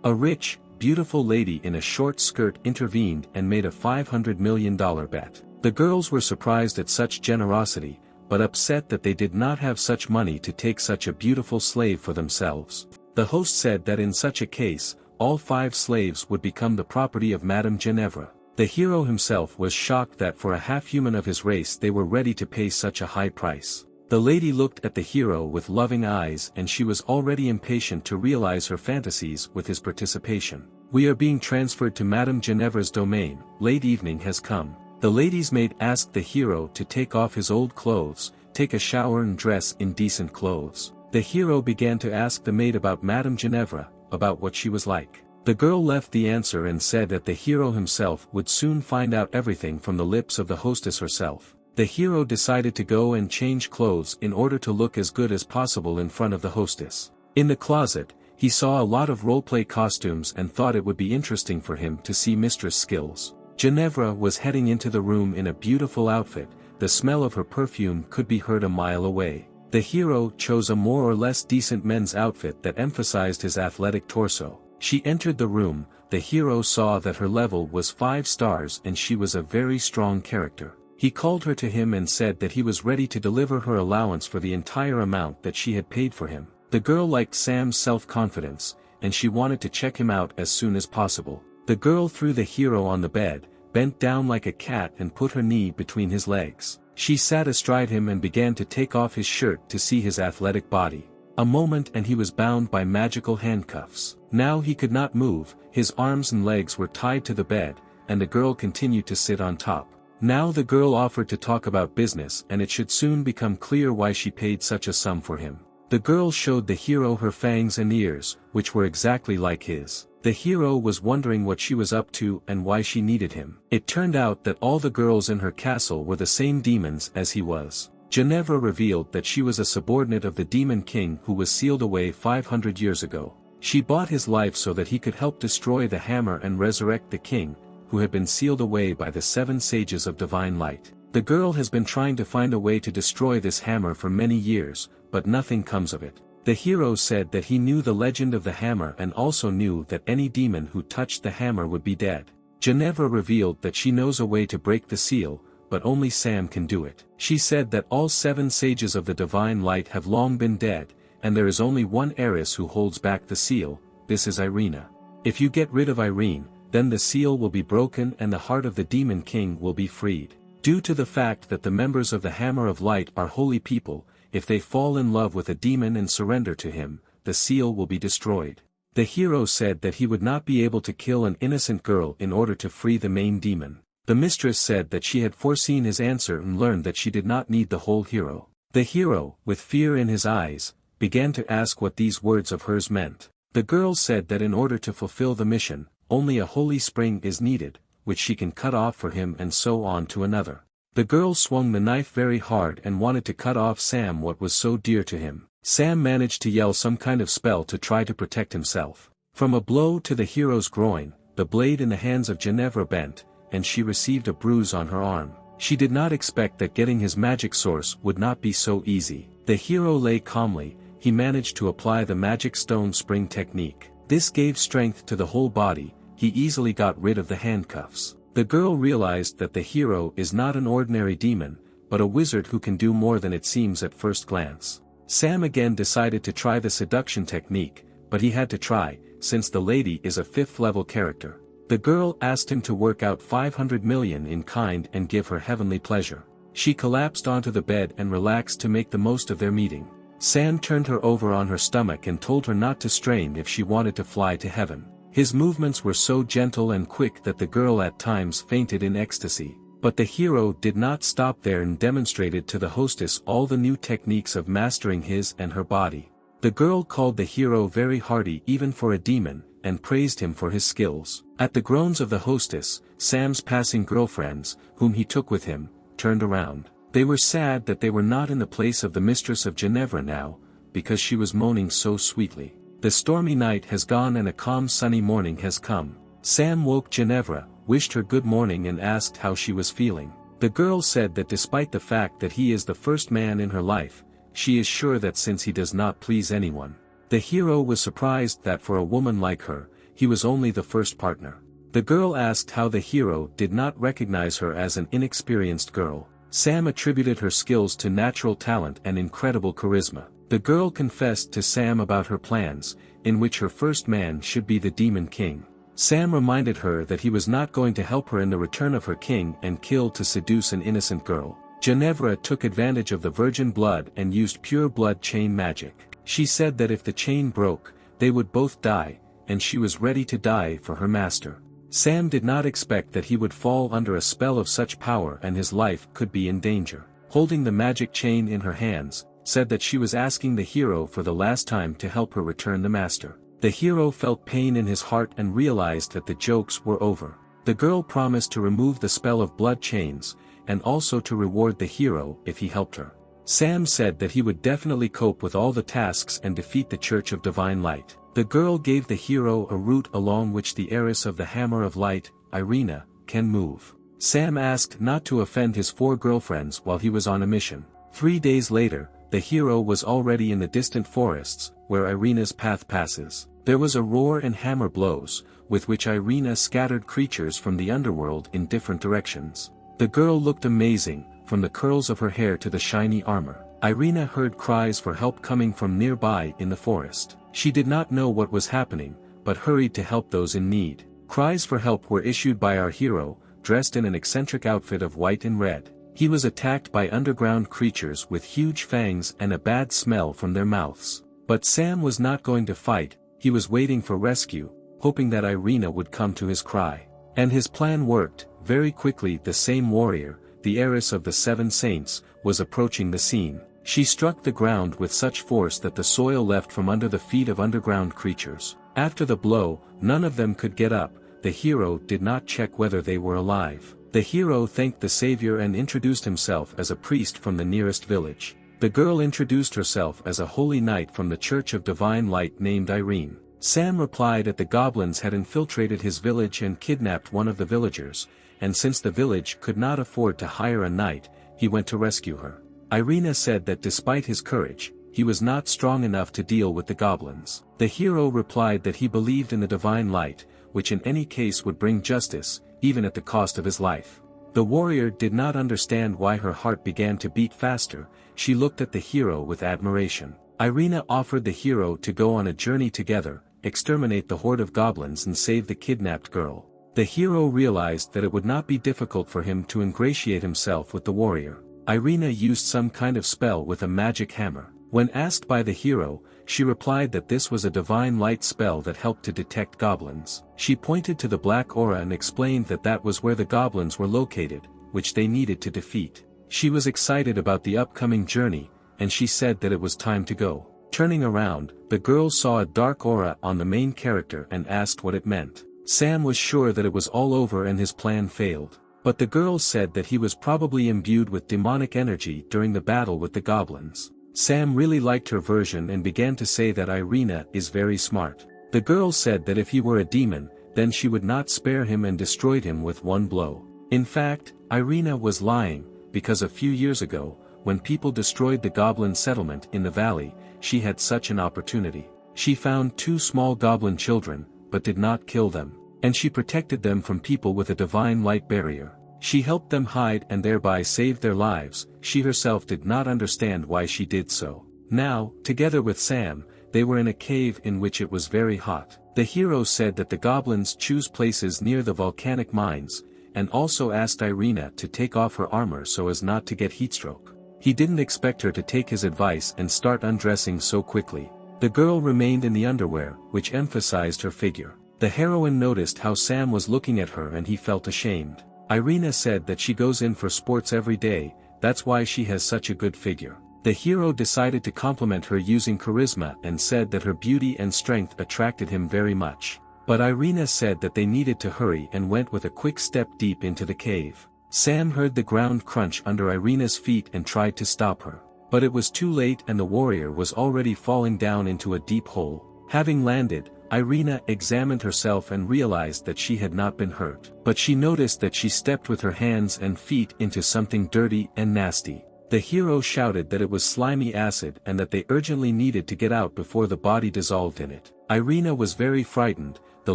A rich, beautiful lady in a short skirt intervened and made a $500 million bet. The girls were surprised at such generosity, but upset that they did not have such money to take such a beautiful slave for themselves. The host said that in such a case, all 5 slaves would become the property of Madame Ginevra. The hero himself was shocked that for a half-human of his race they were ready to pay such a high price. The lady looked at the hero with loving eyes and she was already impatient to realize her fantasies with his participation. We are being transferred to Madame Ginevra's domain. Late evening has come. The lady's maid asked the hero to take off his old clothes, take a shower and dress in decent clothes. The hero began to ask the maid about Madame Ginevra, about what she was like. The girl left the answer and said that the hero himself would soon find out everything from the lips of the hostess herself. The hero decided to go and change clothes in order to look as good as possible in front of the hostess. In the closet, he saw a lot of roleplay costumes and thought it would be interesting for him to see mistress skills. Ginevra was heading into the room in a beautiful outfit, the smell of her perfume could be heard a mile away. The hero chose a more or less decent men's outfit that emphasized his athletic torso. She entered the room, the hero saw that her level was 5 stars and she was a very strong character. He called her to him and said that he was ready to deliver her allowance for the entire amount that she had paid for him. The girl liked Sam's self-confidence, and she wanted to check him out as soon as possible. The girl threw the hero on the bed, bent down like a cat and put her knee between his legs. She sat astride him and began to take off his shirt to see his athletic body. A moment and he was bound by magical handcuffs. Now he could not move, his arms and legs were tied to the bed, and the girl continued to sit on top. Now the girl offered to talk about business and it should soon become clear why she paid such a sum for him. The girl showed the hero her fangs and ears, which were exactly like his. The hero was wondering what she was up to and why she needed him. It turned out that all the girls in her castle were the same demons as he was. Ginevra revealed that she was a subordinate of the demon king who was sealed away 500 years ago. She bought his life so that he could help destroy the hammer and resurrect the king, who had been sealed away by the 7 sages of divine light. The girl has been trying to find a way to destroy this hammer for many years, but nothing comes of it. The hero said that he knew the legend of the hammer and also knew that any demon who touched the hammer would be dead. Ginevra revealed that she knows a way to break the seal, but only Sam can do it. She said that all 7 sages of the divine light have long been dead, and there is only one heiress who holds back the seal, this is Irina. If you get rid of Irene, then the seal will be broken and the heart of the demon king will be freed. Due to the fact that the members of the Hammer of Light are holy people, if they fall in love with a demon and surrender to him, the seal will be destroyed. The hero said that he would not be able to kill an innocent girl in order to free the main demon. The mistress said that she had foreseen his answer and learned that she did not need the whole hero. The hero, with fear in his eyes, began to ask what these words of hers meant. The girl said that in order to fulfill the mission, only a holy spring is needed, which she can cut off for him and so on to another. The girl swung the knife very hard and wanted to cut off Sam what was so dear to him. Sam managed to yell some kind of spell to try to protect himself. From a blow to the hero's groin, the blade in the hands of Ginevra bent, and she received a bruise on her arm. She did not expect that getting his magic source would not be so easy. The hero lay calmly, he managed to apply the magic stone spring technique. This gave strength to the whole body, he easily got rid of the handcuffs. The girl realized that the hero is not an ordinary demon, but a wizard who can do more than it seems at first glance. Sam again decided to try the seduction technique, but he had to try, since the lady is a 5th level character. The girl asked him to work out 500 million in kind and give her heavenly pleasure. She collapsed onto the bed and relaxed to make the most of their meeting. Sam turned her over on her stomach and told her not to strain if she wanted to fly to heaven. His movements were so gentle and quick that the girl at times fainted in ecstasy. But the hero did not stop there and demonstrated to the hostess all the new techniques of mastering his and her body. The girl called the hero very hardy even for a demon, and praised him for his skills. At the groans of the hostess, Sam's passing girlfriends, whom he took with him, turned around. They were sad that they were not in the place of the mistress of Ginevra now, because she was moaning so sweetly. The stormy night has gone and a calm sunny morning has come. Sam woke Ginevra, wished her good morning and asked how she was feeling. The girl said that despite the fact that he is the first man in her life, she is sure that since he does not please anyone. The hero was surprised that for a woman like her, he was only the first partner. The girl asked how the hero did not recognize her as an inexperienced girl. Sam attributed her skills to natural talent and incredible charisma. The girl confessed to Sam about her plans, in which her first man should be the Demon King. Sam reminded her that he was not going to help her in the return of her king and kill to seduce an innocent girl. Ginevra took advantage of the virgin blood and used pure blood chain magic. She said that if the chain broke, they would both die, and she was ready to die for her master. Sam did not expect that he would fall under a spell of such power and his life could be in danger. Holding the magic chain in her hands, said that she was asking the hero for the last time to help her return the master. The hero felt pain in his heart and realized that the jokes were over. The girl promised to remove the spell of blood chains, and also to reward the hero if he helped her. Sam said that he would definitely cope with all the tasks and defeat the Church of Divine Light. The girl gave the hero a route along which the heiress of the Hammer of Light, Irina, can move. Sam asked not to offend his 4 girlfriends while he was on a mission. 3 days later, the hero was already in the distant forests, where Irina's path passes. There was a roar and hammer blows, with which Irina scattered creatures from the underworld in different directions. The girl looked amazing, from the curls of her hair to the shiny armor. Irina heard cries for help coming from nearby in the forest. She did not know what was happening, but hurried to help those in need. Cries for help were issued by our hero, dressed in an eccentric outfit of white and red. He was attacked by underground creatures with huge fangs and a bad smell from their mouths. But Sam was not going to fight, he was waiting for rescue, hoping that Irina would come to his cry. And his plan worked. Very quickly the same warrior, the heiress of the 7 saints, was approaching the scene. She struck the ground with such force that the soil left from under the feet of underground creatures. After the blow, none of them could get up. The hero did not check whether they were alive. The hero thanked the savior and introduced himself as a priest from the nearest village. The girl introduced herself as a holy knight from the Church of Divine Light named Irene. Sam replied that the goblins had infiltrated his village and kidnapped one of the villagers, and since the village could not afford to hire a knight, he went to rescue her. Irina said that despite his courage, he was not strong enough to deal with the goblins. The hero replied that he believed in the divine light, which in any case would bring justice, even at the cost of his life. The warrior did not understand why her heart began to beat faster. She looked at the hero with admiration. Irina offered the hero to go on a journey together, exterminate the horde of goblins and save the kidnapped girl. The hero realized that it would not be difficult for him to ingratiate himself with the warrior. Irina used some kind of spell with a magic hammer. When asked by the hero, she replied that this was a divine light spell that helped to detect goblins. She pointed to the black aura and explained that that was where the goblins were located, which they needed to defeat. She was excited about the upcoming journey, and she said that it was time to go. Turning around, the girl saw a dark aura on the main character and asked what it meant. Sam was sure that it was all over and his plan failed. But the girl said that he was probably imbued with demonic energy during the battle with the goblins. Sam really liked her version and began to say that Irina is very smart. The girl said that if he were a demon, then she would not spare him and destroyed him with one blow. In fact, Irina was lying, because a few years ago, when people destroyed the goblin settlement in the valley, she had such an opportunity. She found 2 small goblin children, but did not kill them. And she protected them from people with a divine light barrier. She helped them hide and thereby saved their lives. She herself did not understand why she did so. Now, together with Sam, they were in a cave in which it was very hot. The hero said that the goblins choose places near the volcanic mines, and also asked Irina to take off her armor so as not to get heatstroke. He didn't expect her to take his advice and start undressing so quickly. The girl remained in the underwear, which emphasized her figure. The heroine noticed how Sam was looking at her and he felt ashamed. Irina said that she goes in for sports every day, that's why she has such a good figure. The hero decided to compliment her using charisma and said that her beauty and strength attracted him very much. But Irina said that they needed to hurry and went with a quick step deep into the cave. Sam heard the ground crunch under Irina's feet and tried to stop her. But it was too late and the warrior was already falling down into a deep hole. Having landed, Irina examined herself and realized that she had not been hurt. But she noticed that she stepped with her hands and feet into something dirty and nasty. The hero shouted that it was slimy acid and that they urgently needed to get out before the body dissolved in it. Irina was very frightened. The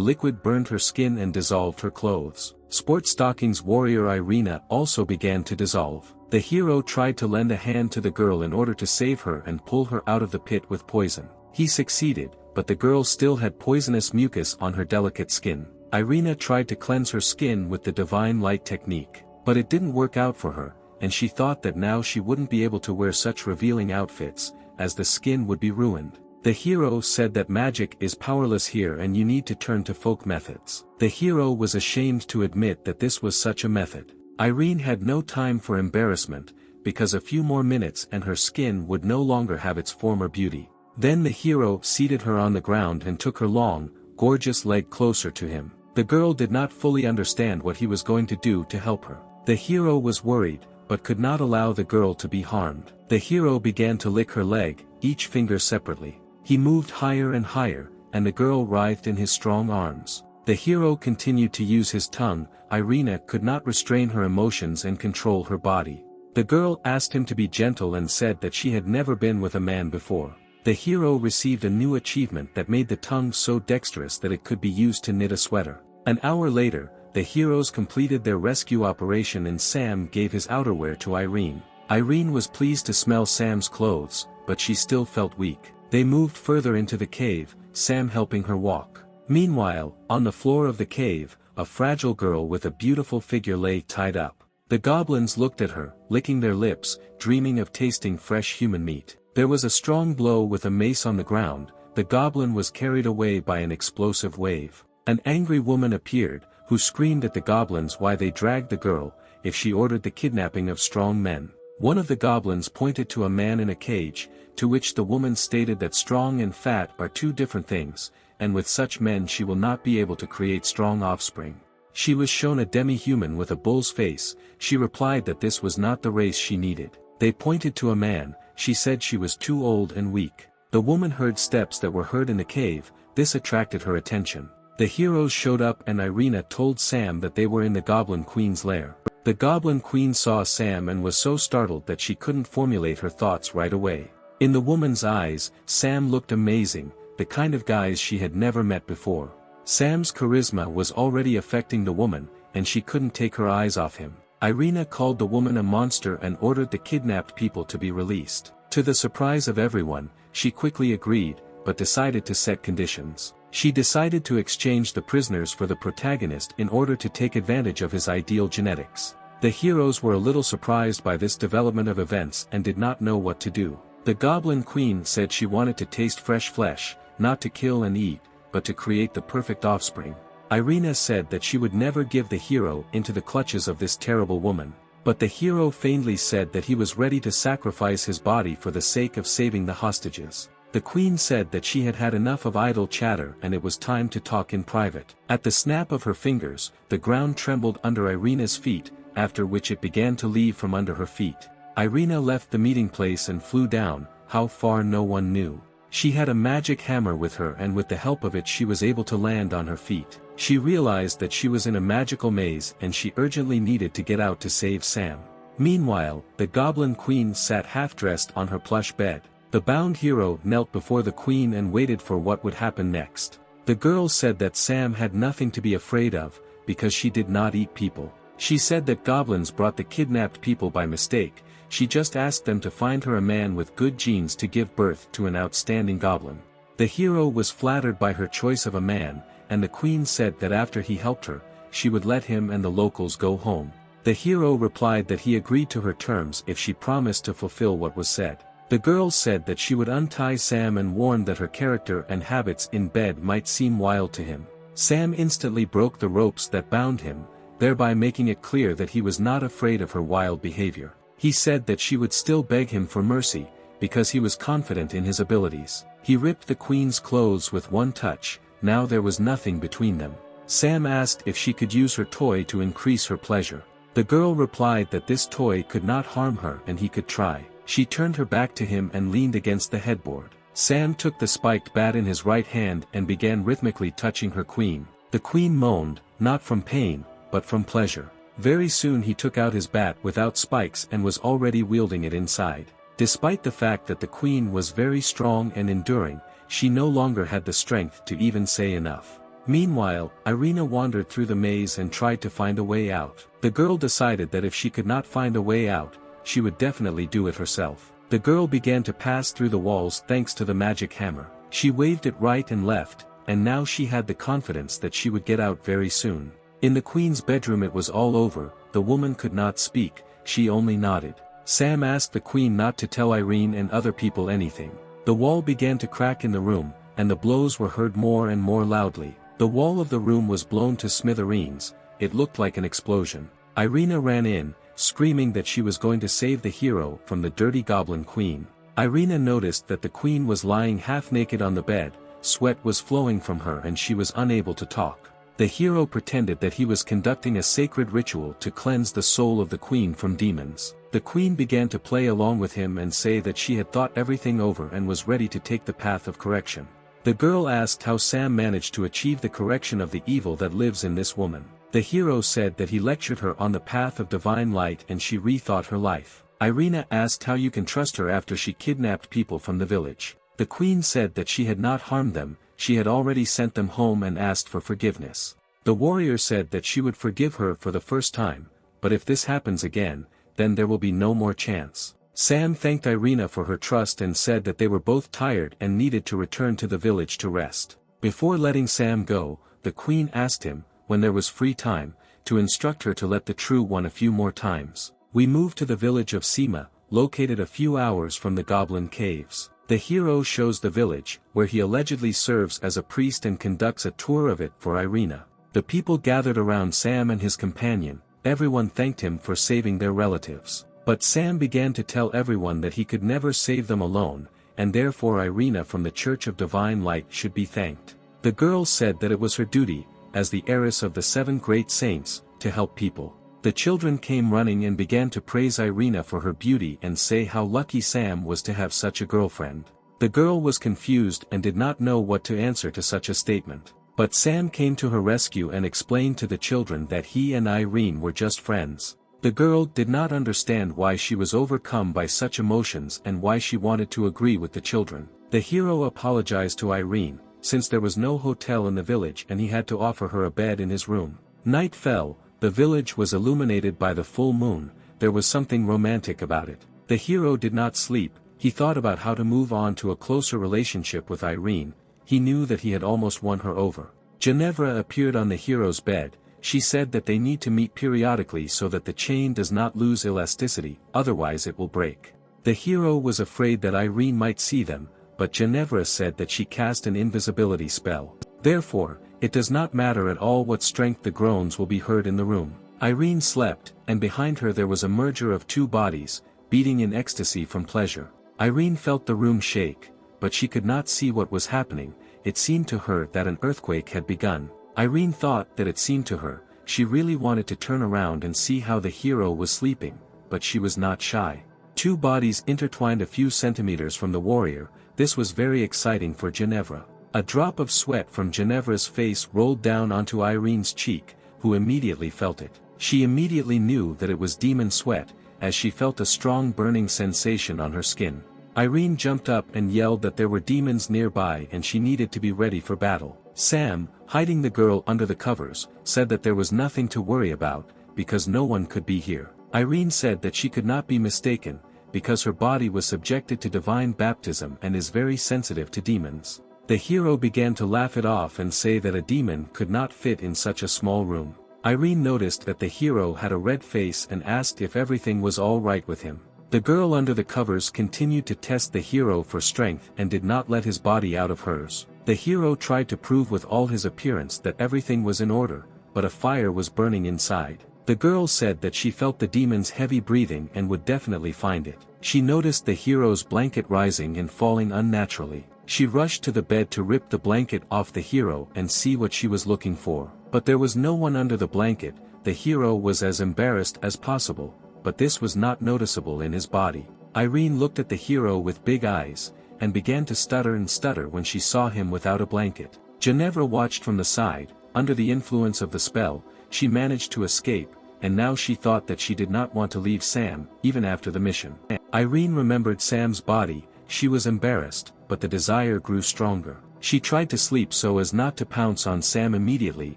liquid burned her skin and dissolved her clothes. Sport stockings warrior Irina also began to dissolve. The hero tried to lend a hand to the girl in order to save her and pull her out of the pit with poison. He succeeded, but the girl still had poisonous mucus on her delicate skin. Irina tried to cleanse her skin with the divine light technique, but it didn't work out for her, and she thought that now she wouldn't be able to wear such revealing outfits, as the skin would be ruined. The hero said that magic is powerless here and you need to turn to folk methods. The hero was ashamed to admit that this was such a method. Irene had no time for embarrassment, because a few more minutes and her skin would no longer have its former beauty. Then the hero seated her on the ground and took her long, gorgeous leg closer to him. The girl did not fully understand what he was going to do to help her. The hero was worried, but could not allow the girl to be harmed. The hero began to lick her leg, each finger separately. He moved higher and higher, and the girl writhed in his strong arms. The hero continued to use his tongue. Irina could not restrain her emotions and control her body. The girl asked him to be gentle and said that she had never been with a man before. The hero received a new achievement that made the tongue so dexterous that it could be used to knit a sweater. An hour later, the heroes completed their rescue operation and Sam gave his outerwear to Irene. Irene was pleased to smell Sam's clothes, but she still felt weak. They moved further into the cave, Sam helping her walk. Meanwhile, on the floor of the cave, a fragile girl with a beautiful figure lay tied up. The goblins looked at her, licking their lips, dreaming of tasting fresh human meat. There was a strong blow with a mace on the ground. The goblin was carried away by an explosive wave. An angry woman appeared, who screamed at the goblins why they dragged the girl, if she ordered the kidnapping of strong men. One of the goblins pointed to a man in a cage, to which the woman stated that strong and fat are two different things, and with such men she will not be able to create strong offspring. She was shown a demi-human with a bull's face. She replied that this was not the race she needed. They pointed to a man. She said she was too old and weak. The woman heard steps that were heard in the cave. This attracted her attention. The heroes showed up and Irina told Sam that they were in the Goblin Queen's lair. The Goblin Queen saw Sam and was so startled that she couldn't formulate her thoughts right away. In the woman's eyes, Sam looked amazing, the kind of guys she had never met before. Sam's charisma was already affecting the woman, and she couldn't take her eyes off him. Irina called the woman a monster and ordered the kidnapped people to be released. To the surprise of everyone, she quickly agreed, but decided to set conditions. She decided to exchange the prisoners for the protagonist in order to take advantage of his ideal genetics. The heroes were a little surprised by this development of events and did not know what to do. The Goblin Queen said she wanted to taste fresh flesh, not to kill and eat, but to create the perfect offspring. Irina said that she would never give the hero into the clutches of this terrible woman. But the hero faintly said that he was ready to sacrifice his body for the sake of saving the hostages. The queen said that she had had enough of idle chatter and it was time to talk in private. At the snap of her fingers, the ground trembled under Irina's feet, after which it began to leave from under her feet. Irina left the meeting place and flew down, how far no one knew. She had a magic hammer with her and with the help of it she was able to land on her feet. She realized that she was in a magical maze and she urgently needed to get out to save Sam. Meanwhile, the Goblin Queen sat half-dressed on her plush bed. The bound hero knelt before the queen and waited for what would happen next. The girl said that Sam had nothing to be afraid of, because she did not eat people. She said that goblins brought the kidnapped people by mistake. She just asked them to find her a man with good genes to give birth to an outstanding goblin. The hero was flattered by her choice of a man, and the queen said that after he helped her, she would let him and the locals go home. The hero replied that he agreed to her terms if she promised to fulfill what was said. The girl said that she would untie Sam and warned that her character and habits in bed might seem wild to him. Sam instantly broke the ropes that bound him, thereby making it clear that he was not afraid of her wild behavior. He said that she would still beg him for mercy, because he was confident in his abilities. He ripped the queen's clothes with one touch. Now there was nothing between them. Sam asked if she could use her toy to increase her pleasure. The girl replied that this toy could not harm her and he could try. She turned her back to him and leaned against the headboard. Sam took the spiked bat in his right hand and began rhythmically touching her queen. The queen moaned, not from pain, but from pleasure. Very soon he took out his bat without spikes and was already wielding it inside. Despite the fact that the queen was very strong and enduring, she no longer had the strength to even say enough. Meanwhile, Irina wandered through the maze and tried to find a way out. The girl decided that if she could not find a way out, she would definitely do it herself. The girl began to pass through the walls thanks to the magic hammer. She waved it right and left, and now she had the confidence that she would get out very soon. In the queen's bedroom it was all over. The woman could not speak, she only nodded. Sam asked the queen not to tell Irene and other people anything. The wall began to crack in the room, and the blows were heard more and more loudly. The wall of the room was blown to smithereens. It looked like an explosion. Irina ran in, screaming that she was going to save the hero from the dirty Goblin Queen. Irina noticed that the queen was lying half naked on the bed, sweat was flowing from her and she was unable to talk. The hero pretended that he was conducting a sacred ritual to cleanse the soul of the queen from demons. The queen began to play along with him and say that she had thought everything over and was ready to take the path of correction. The girl asked how Sam managed to achieve the correction of the evil that lives in this woman. The hero said that he lectured her on the path of divine light and she rethought her life. Irina asked how you can trust her after she kidnapped people from the village. The queen said that she had not harmed them, she had already sent them home and asked for forgiveness. The warrior said that she would forgive her for the first time, but if this happens again, then there will be no more chance. Sam thanked Irina for her trust and said that they were both tired and needed to return to the village to rest. Before letting Sam go, the queen asked him, when there was free time, to instruct her to let the true one a few more times. We moved to the village of Sima, located a few hours from the goblin caves. The hero shows the village, where he allegedly serves as a priest and conducts a tour of it for Irina. The people gathered around Sam and his companion, everyone thanked him for saving their relatives. But Sam began to tell everyone that he could never save them alone, and therefore Irina from the Church of Divine Light should be thanked. The girl said that it was her duty, as the heiress of the 7 great saints, to help people. The children came running and began to praise Irina for her beauty and say how lucky Sam was to have such a girlfriend. The girl was confused and did not know what to answer to such a statement. But Sam came to her rescue and explained to the children that he and Irene were just friends. The girl did not understand why she was overcome by such emotions and why she wanted to agree with the children. The hero apologized to Irene, since there was no hotel in the village and he had to offer her a bed in his room. Night fell. The village was illuminated by the full moon, there was something romantic about it. The hero did not sleep, he thought about how to move on to a closer relationship with Irene, he knew that he had almost won her over. Ginevra appeared on the hero's bed, she said that they need to meet periodically so that the chain does not lose elasticity, otherwise it will break. The hero was afraid that Irene might see them, but Ginevra said that she cast an invisibility spell. Therefore, it does not matter at all what strength the groans will be heard in the room. Irene slept, and behind her there was a merger of 2 bodies, beating in ecstasy from pleasure. Irene felt the room shake, but she could not see what was happening, it seemed to her that an earthquake had begun. Irene thought that it seemed to her, she really wanted to turn around and see how the hero was sleeping, but she was not shy. 2 bodies intertwined a few centimeters from the warrior, this was very exciting for Ginevra. A drop of sweat from Ginevra's face rolled down onto Irene's cheek, who immediately felt it. She immediately knew that it was demon sweat, as she felt a strong burning sensation on her skin. Irene jumped up and yelled that there were demons nearby and she needed to be ready for battle. Sam, hiding the girl under the covers, said that there was nothing to worry about, because no one could be here. Irene said that she could not be mistaken, because her body was subjected to divine baptism and is very sensitive to demons. The hero began to laugh it off and say that a demon could not fit in such a small room. Irene noticed that the hero had a red face and asked if everything was all right with him. The girl under the covers continued to test the hero for strength and did not let his body out of hers. The hero tried to prove with all his appearance that everything was in order, but a fire was burning inside. The girl said that she felt the demon's heavy breathing and would definitely find it. She noticed the hero's blanket rising and falling unnaturally. She rushed to the bed to rip the blanket off the hero and see what she was looking for. But there was no one under the blanket, the hero was as embarrassed as possible, but this was not noticeable in his body. Irene looked at the hero with big eyes, and began to stutter and stutter when she saw him without a blanket. Ginevra watched from the side, under the influence of the spell, she managed to escape, and now she thought that she did not want to leave Sam, even after the mission. Irene remembered Sam's body, she was embarrassed, but the desire grew stronger. She tried to sleep so as not to pounce on Sam immediately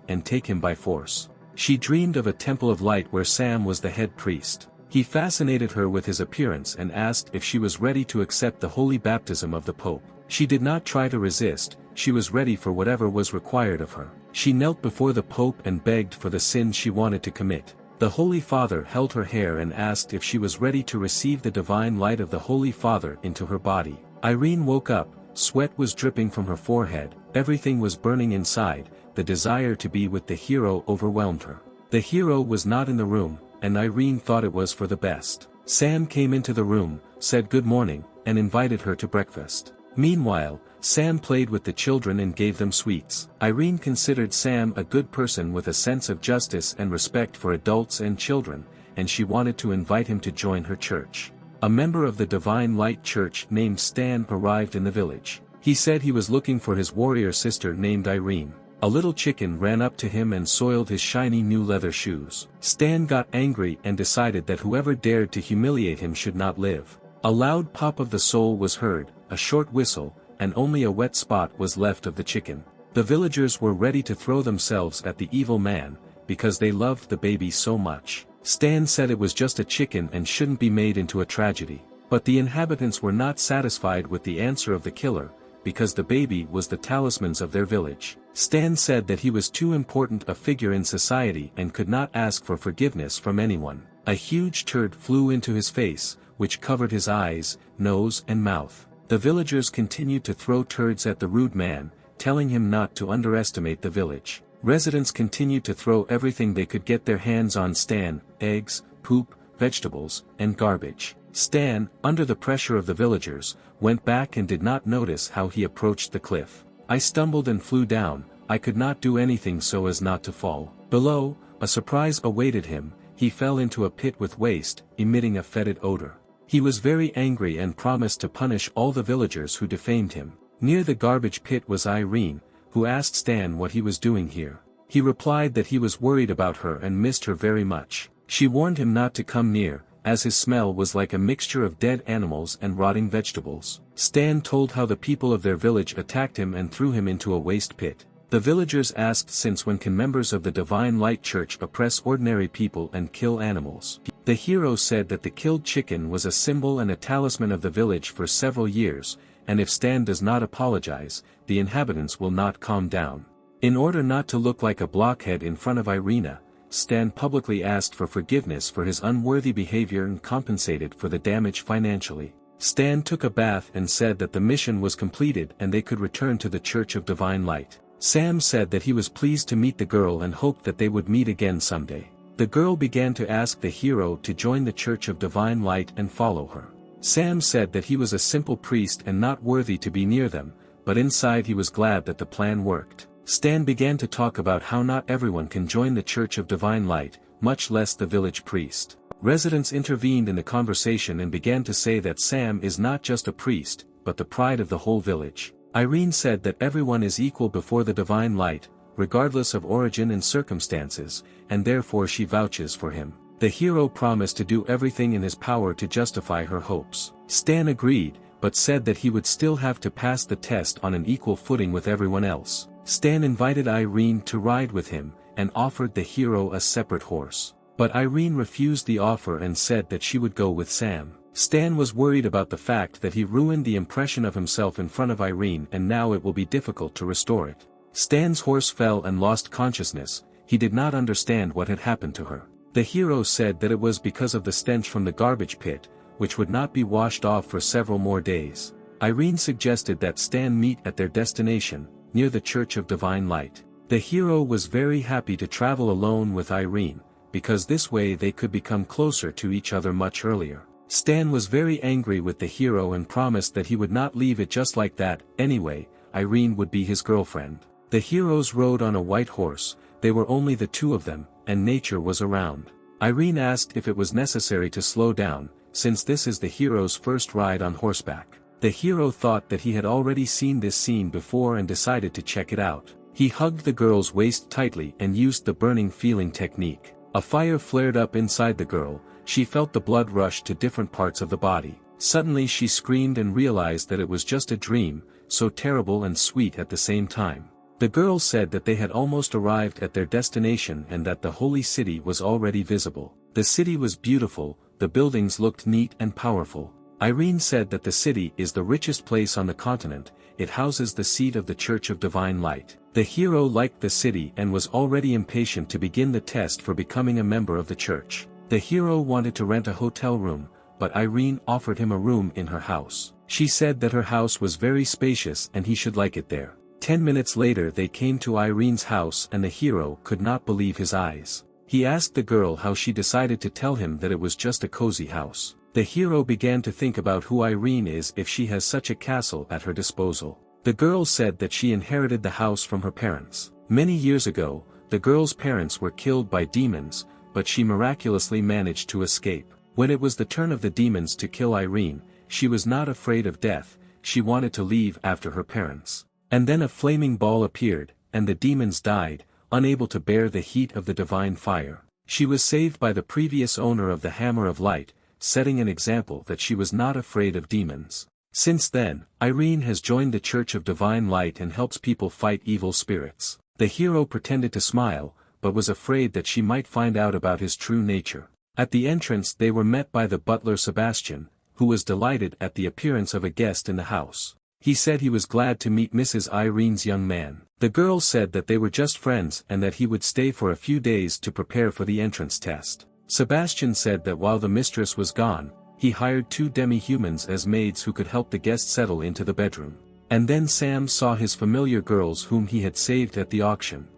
and take him by force. She dreamed of a temple of light where Sam was the head priest. He fascinated her with his appearance and asked if she was ready to accept the holy baptism of the Pope. She did not try to resist, she was ready for whatever was required of her. She knelt before the Pope and begged for the sins she wanted to commit. The Holy Father held her hair and asked if she was ready to receive the divine light of the Holy Father into her body. Irene woke up, sweat was dripping from her forehead, everything was burning inside, the desire to be with the hero overwhelmed her. The hero was not in the room, and Irene thought it was for the best. Sam came into the room, said good morning, and invited her to breakfast. Meanwhile, Sam played with the children and gave them sweets. Irene considered Sam a good person with a sense of justice and respect for adults and children, and she wanted to invite him to join her church. A member of the Divine Light Church named Stan arrived in the village. He said he was looking for his warrior sister named Irene. A little chicken ran up to him and soiled his shiny new leather shoes. Stan got angry and decided that whoever dared to humiliate him should not live. A loud pop of the soul was heard, a short whistle, and only a wet spot was left of the chicken. The villagers were ready to throw themselves at the evil man, because they loved the baby so much. Stan said it was just a chicken and shouldn't be made into a tragedy. But the inhabitants were not satisfied with the answer of the killer, because the baby was the talismans of their village. Stan said that he was too important a figure in society and could not ask for forgiveness from anyone. A huge turd flew into his face, which covered his eyes, nose and mouth. The villagers continued to throw turds at the rude man, telling him not to underestimate the village. Residents continued to throw everything they could get their hands on: Stan, eggs, poop, vegetables, and garbage. Stan, under the pressure of the villagers, went back and did not notice how he approached the cliff. I stumbled and flew down. I could not do anything so as not to fall. Below, a surprise awaited him. He fell into a pit with waste, emitting a fetid odor. He was very angry and promised to punish all the villagers who defamed him. Near the garbage pit was Irene, who asked Stan what he was doing here. He replied that he was worried about her and missed her very much. She warned him not to come near, as his smell was like a mixture of dead animals and rotting vegetables. Stan told how the people of their village attacked him and threw him into a waste pit. The villagers asked, since when can members of the Divine Light Church oppress ordinary people and kill animals? The hero said that the killed chicken was a symbol and a talisman of the village for several years, and if Stan does not apologize, the inhabitants will not calm down. In order not to look like a blockhead in front of Irina, Stan publicly asked for forgiveness for his unworthy behavior and compensated for the damage financially. Stan took a bath and said that the mission was completed and they could return to the Church of Divine Light. Sam said that he was pleased to meet the girl and hoped that they would meet again someday. The girl began to ask the hero to join the Church of Divine Light and follow her. Sam said that he was a simple priest and not worthy to be near them, but inside he was glad that the plan worked. Stan began to talk about how not everyone can join the Church of Divine Light, much less the village priest. Residents intervened in the conversation and began to say that Sam is not just a priest, but the pride of the whole village. Irene said that everyone is equal before the Divine Light, regardless of origin and circumstances, and therefore she vouches for him. The hero promised to do everything in his power to justify her hopes. Stan agreed, but said that he would still have to pass the test on an equal footing with everyone else. Stan invited Irene to ride with him, and offered the hero a separate horse. But Irene refused the offer and said that she would go with Sam. Stan was worried about the fact that he ruined the impression of himself in front of Irene and now it will be difficult to restore it. Stan's horse fell and lost consciousness. He did not understand what had happened to her. The hero said that it was because of the stench from the garbage pit, which would not be washed off for several more days. Irene suggested that Stan meet at their destination, near the Church of Divine Light. The hero was very happy to travel alone with Irene, because this way they could become closer to each other much earlier. Stan was very angry with the hero and promised that he would not leave it just like that. Anyway, Irene would be his girlfriend. The heroes rode on a white horse. They were only the two of them, and nature was around. Irene asked if it was necessary to slow down, since this is the hero's first ride on horseback. The hero thought that he had already seen this scene before and decided to check it out. He hugged the girl's waist tightly and used the burning feeling technique. A fire flared up inside the girl. She felt the blood rush to different parts of the body. Suddenly she screamed and realized that it was just a dream, so terrible and sweet at the same time. The girl said that they had almost arrived at their destination and that the holy city was already visible. The city was beautiful, the buildings looked neat and powerful. Irene said that the city is the richest place on the continent. It houses the seat of the Church of Divine Light. The hero liked the city and was already impatient to begin the test for becoming a member of the church. The hero wanted to rent a hotel room, but Irene offered him a room in her house. She said that her house was very spacious and he should like it there. 10 minutes later they came to Irene's house and the hero could not believe his eyes. He asked the girl how she decided to tell him that it was just a cozy house. The hero began to think about who Irene is if she has such a castle at her disposal. The girl said that she inherited the house from her parents. Many years ago, the girl's parents were killed by demons, but she miraculously managed to escape. When it was the turn of the demons to kill Irene, she was not afraid of death, she wanted to leave after her parents. And then a flaming ball appeared, and the demons died, unable to bear the heat of the divine fire. She was saved by the previous owner of the Hammer of Light, setting an example that she was not afraid of demons. Since then, Irene has joined the Church of Divine Light and helps people fight evil spirits. The hero pretended to smile, but was afraid that she might find out about his true nature. At the entrance they were met by the butler Sebastian, who was delighted at the appearance of a guest in the house. He said he was glad to meet Mrs. Irene's young man. The girl said that they were just friends and that he would stay for a few days to prepare for the entrance test. Sebastian said that while the mistress was gone, he hired 2 demi-humans as maids who could help the guest settle into the bedroom. And then Sam saw his familiar girls whom he had saved at the auction.